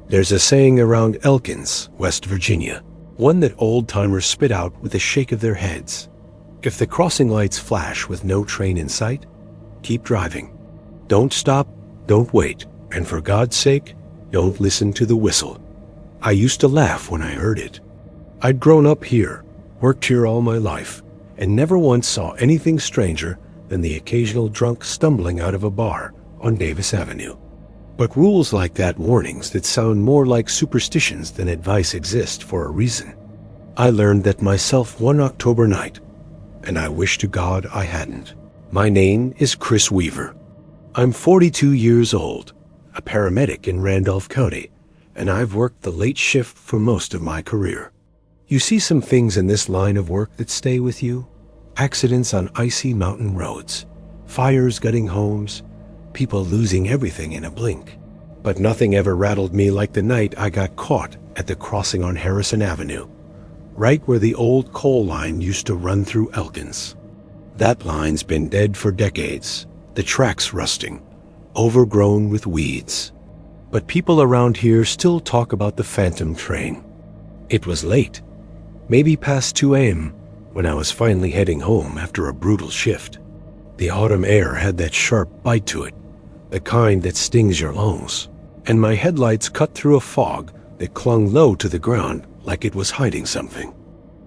S1: There's a saying around Elkins, West Virginia, one that old-timers spit out with a shake of their heads. If the crossing lights flash with no train in sight, keep driving. Don't stop, don't wait, and for God's sake, don't listen to the whistle. I used to laugh when I heard it. I'd grown up here, worked here all my life, and never once saw anything stranger than the occasional drunk stumbling out of a bar on Davis Avenue. But rules like that, warnings that sound more like superstitions than advice, exist for a reason. I learned that myself one October night, and I wish to God I hadn't. My name is Chris Weaver. I'm 42 years old, a paramedic in Randolph County, and I've worked the late shift for most of my career. You see some things in this line of work that stay with you. Accidents on icy mountain roads, fires gutting homes, people losing everything in a blink. But nothing ever rattled me like the night I got caught at the crossing on Harrison Avenue, right where the old coal line used to run through Elkins. That line's been dead for decades, the tracks rusting, overgrown with weeds. But people around here still talk about the phantom train. It was late, maybe past 2 a.m., when I was finally heading home after a brutal shift. The autumn air had that sharp bite to it, the kind that stings your lungs, and my headlights cut through a fog that clung low to the ground like it was hiding something.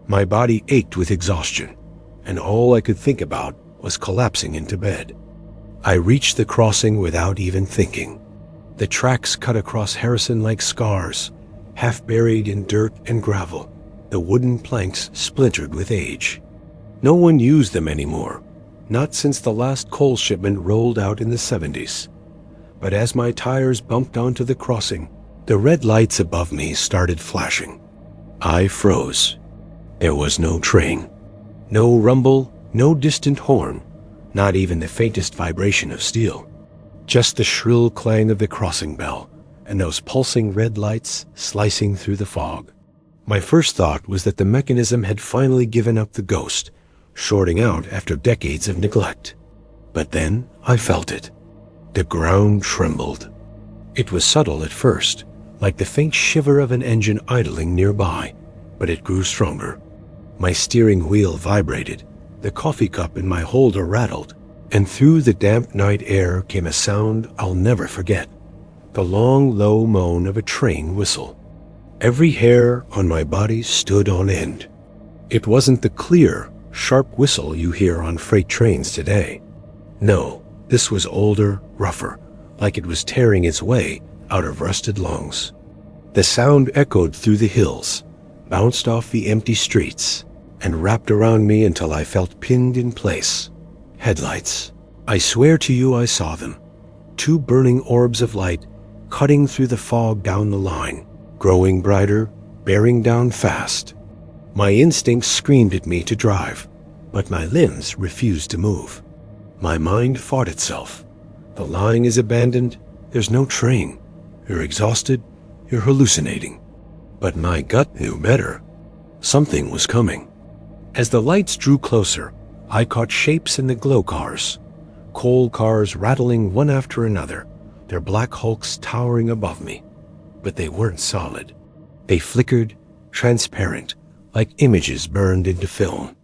S1: My body ached with exhaustion, and all I could think about was collapsing into bed. I reached the crossing without even thinking. The tracks cut across Harrison like scars, half buried in dirt and gravel, the wooden planks splintered with age. No one used them anymore, not since the last coal shipment rolled out in the 70s. But as my tires bumped onto the crossing, The red lights above me started flashing. I froze. There was no train. No rumble, no distant horn, not even the faintest vibration of steel. Just the shrill clang of the crossing bell and those pulsing red lights slicing through the fog. My first thought was that the mechanism had finally given up the ghost, shorting out after decades of neglect. But then I felt it. The ground trembled. It was subtle at first, like the faint shiver of an engine idling nearby, but it grew stronger. My steering wheel vibrated, the coffee cup in my holder rattled, and through the damp night air came a sound I'll never forget, the long, low moan of a train whistle. Every hair on my body stood on end. It wasn't the clear, sharp whistle you hear on freight trains today. No, this was older, rougher, like it was tearing its way out of rusted lungs. The sound echoed through the hills, bounced off the empty streets, and wrapped around me until I felt pinned in place. Headlights. I swear to you I saw them. Two burning orbs of light cutting through the fog down the line, growing brighter, bearing down fast. My instincts screamed at me to drive, but my limbs refused to move. My mind fought itself. The line is abandoned. There's no train. You're exhausted. You're hallucinating. But my gut knew better. Something was coming. As the lights drew closer, I caught shapes in the glow cars. Coal cars rattling one after another, their black hulks towering above me. But they weren't solid. They flickered, transparent, like images burned into film.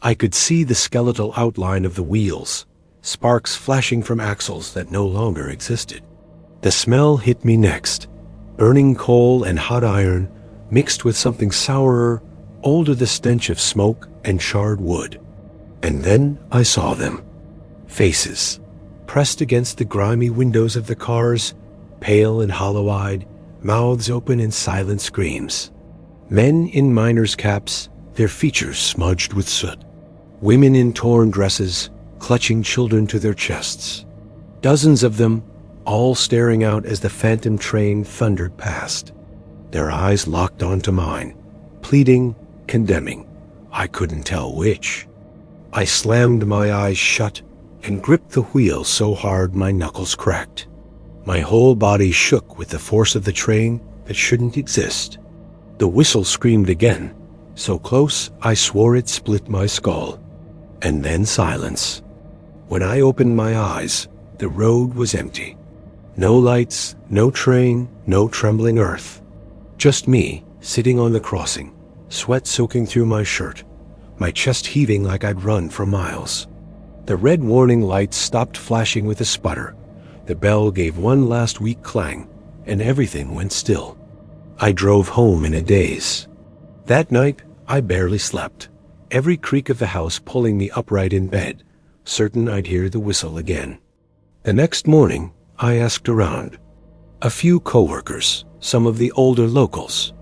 S1: I could see the skeletal outline of the wheels, sparks flashing from axles that no longer existed. The smell hit me next, burning coal and hot iron mixed with something sourer, older, the stench of smoke and charred wood. And then I saw them. Faces, pressed against the grimy windows of the cars, pale and hollow-eyed, mouths open in silent screams. Men in miners' caps, their features smudged with soot. Women in torn dresses, clutching children to their chests. Dozens of them, all staring out as the phantom train thundered past. Their eyes locked onto mine, pleading, condemning. I couldn't tell which. I slammed my eyes shut and gripped the wheel so hard my knuckles cracked. My whole body shook with the force of the train that shouldn't exist. The whistle screamed again, so close I swore it split my skull. And then silence. When I opened my eyes, the road was empty. No lights, no train, no trembling earth. Just me, sitting on the crossing, sweat soaking through my shirt, my chest heaving like I'd run for miles. The red warning lights stopped flashing with a sputter. The bell gave one last weak clang, and everything went still. I drove home in a daze. That night, I barely slept, every creak of the house pulling me upright in bed, certain I'd hear the whistle again. The next morning, I asked around. A few coworkers, some of the older locals.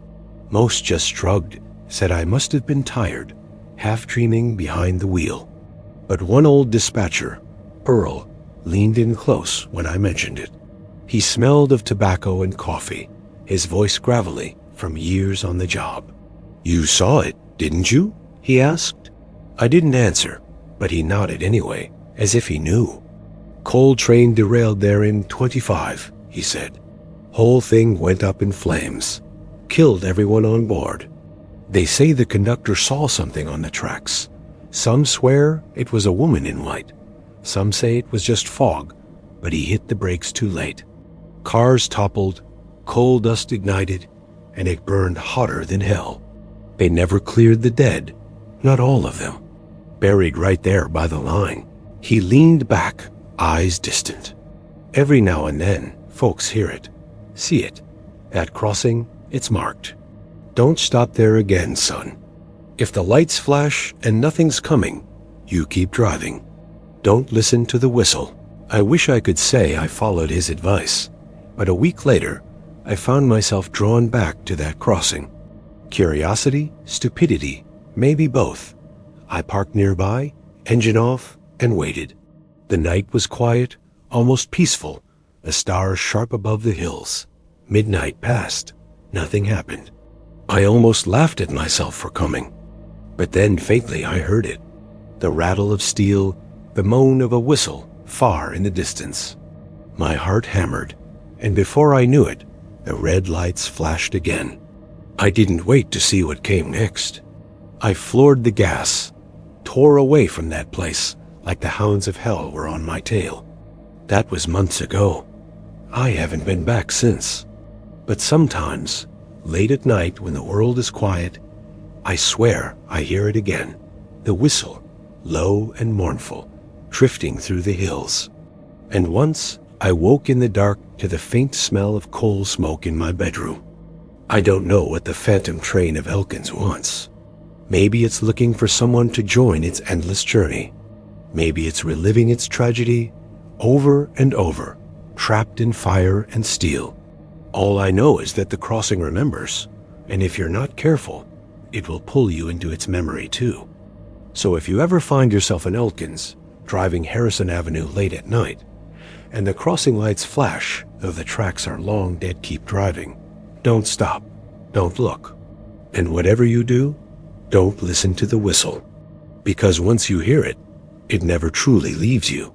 S1: Most just shrugged, said I must have been tired, half dreaming behind the wheel. But one old dispatcher, Earl, leaned in close when I mentioned it. He smelled of tobacco and coffee, his voice gravelly from years on the job. "You saw it, didn't you?" he asked. I didn't answer, but he nodded anyway, as if he knew. "Coal train derailed there in 25, he said. Whole thing went up in flames. Killed everyone on board. They say the conductor saw something on the tracks. Some swear it was a woman in white. Some say it was just fog, but he hit the brakes too late. Cars toppled, coal dust ignited, and it burned hotter than hell. They never cleared the dead, not all of them. Buried right there by the line." He leaned back, eyes distant. "Every now and then, folks hear it, see it. That crossing, it's marked. Don't stop there again, son. If the lights flash and nothing's coming, you keep driving. Don't listen to the whistle." I wish I could say I followed his advice, but a week later, I found myself drawn back to that crossing. Curiosity, stupidity, maybe both. I parked nearby, engine off, and waited. The night was quiet, almost peaceful, the stars sharp above the hills. Midnight passed. Nothing happened. I almost laughed at myself for coming. But then faintly I heard it. The rattle of steel, the moan of a whistle far in the distance. My heart hammered, and before I knew it, the red lights flashed again. I didn't wait to see what came next. I floored the gas, tore away from that place like the hounds of hell were on my tail. That was months ago. I haven't been back since. But sometimes, late at night when the world is quiet, I swear I hear it again. The whistle, low and mournful, drifting through the hills. And once I woke in the dark to the faint smell of coal smoke in my bedroom. I don't know what the phantom train of Elkins wants. Maybe it's looking for someone to join its endless journey. Maybe it's reliving its tragedy over and over, trapped in fire and steel. All I know is that the crossing remembers, and if you're not careful, it will pull you into its memory too. So if you ever find yourself in Elkins, driving Harrison Avenue late at night, and the crossing lights flash, though the tracks are long dead, keep driving. Don't stop. Don't look. And whatever you do, don't listen to the whistle. Because once you hear it, it never truly leaves you.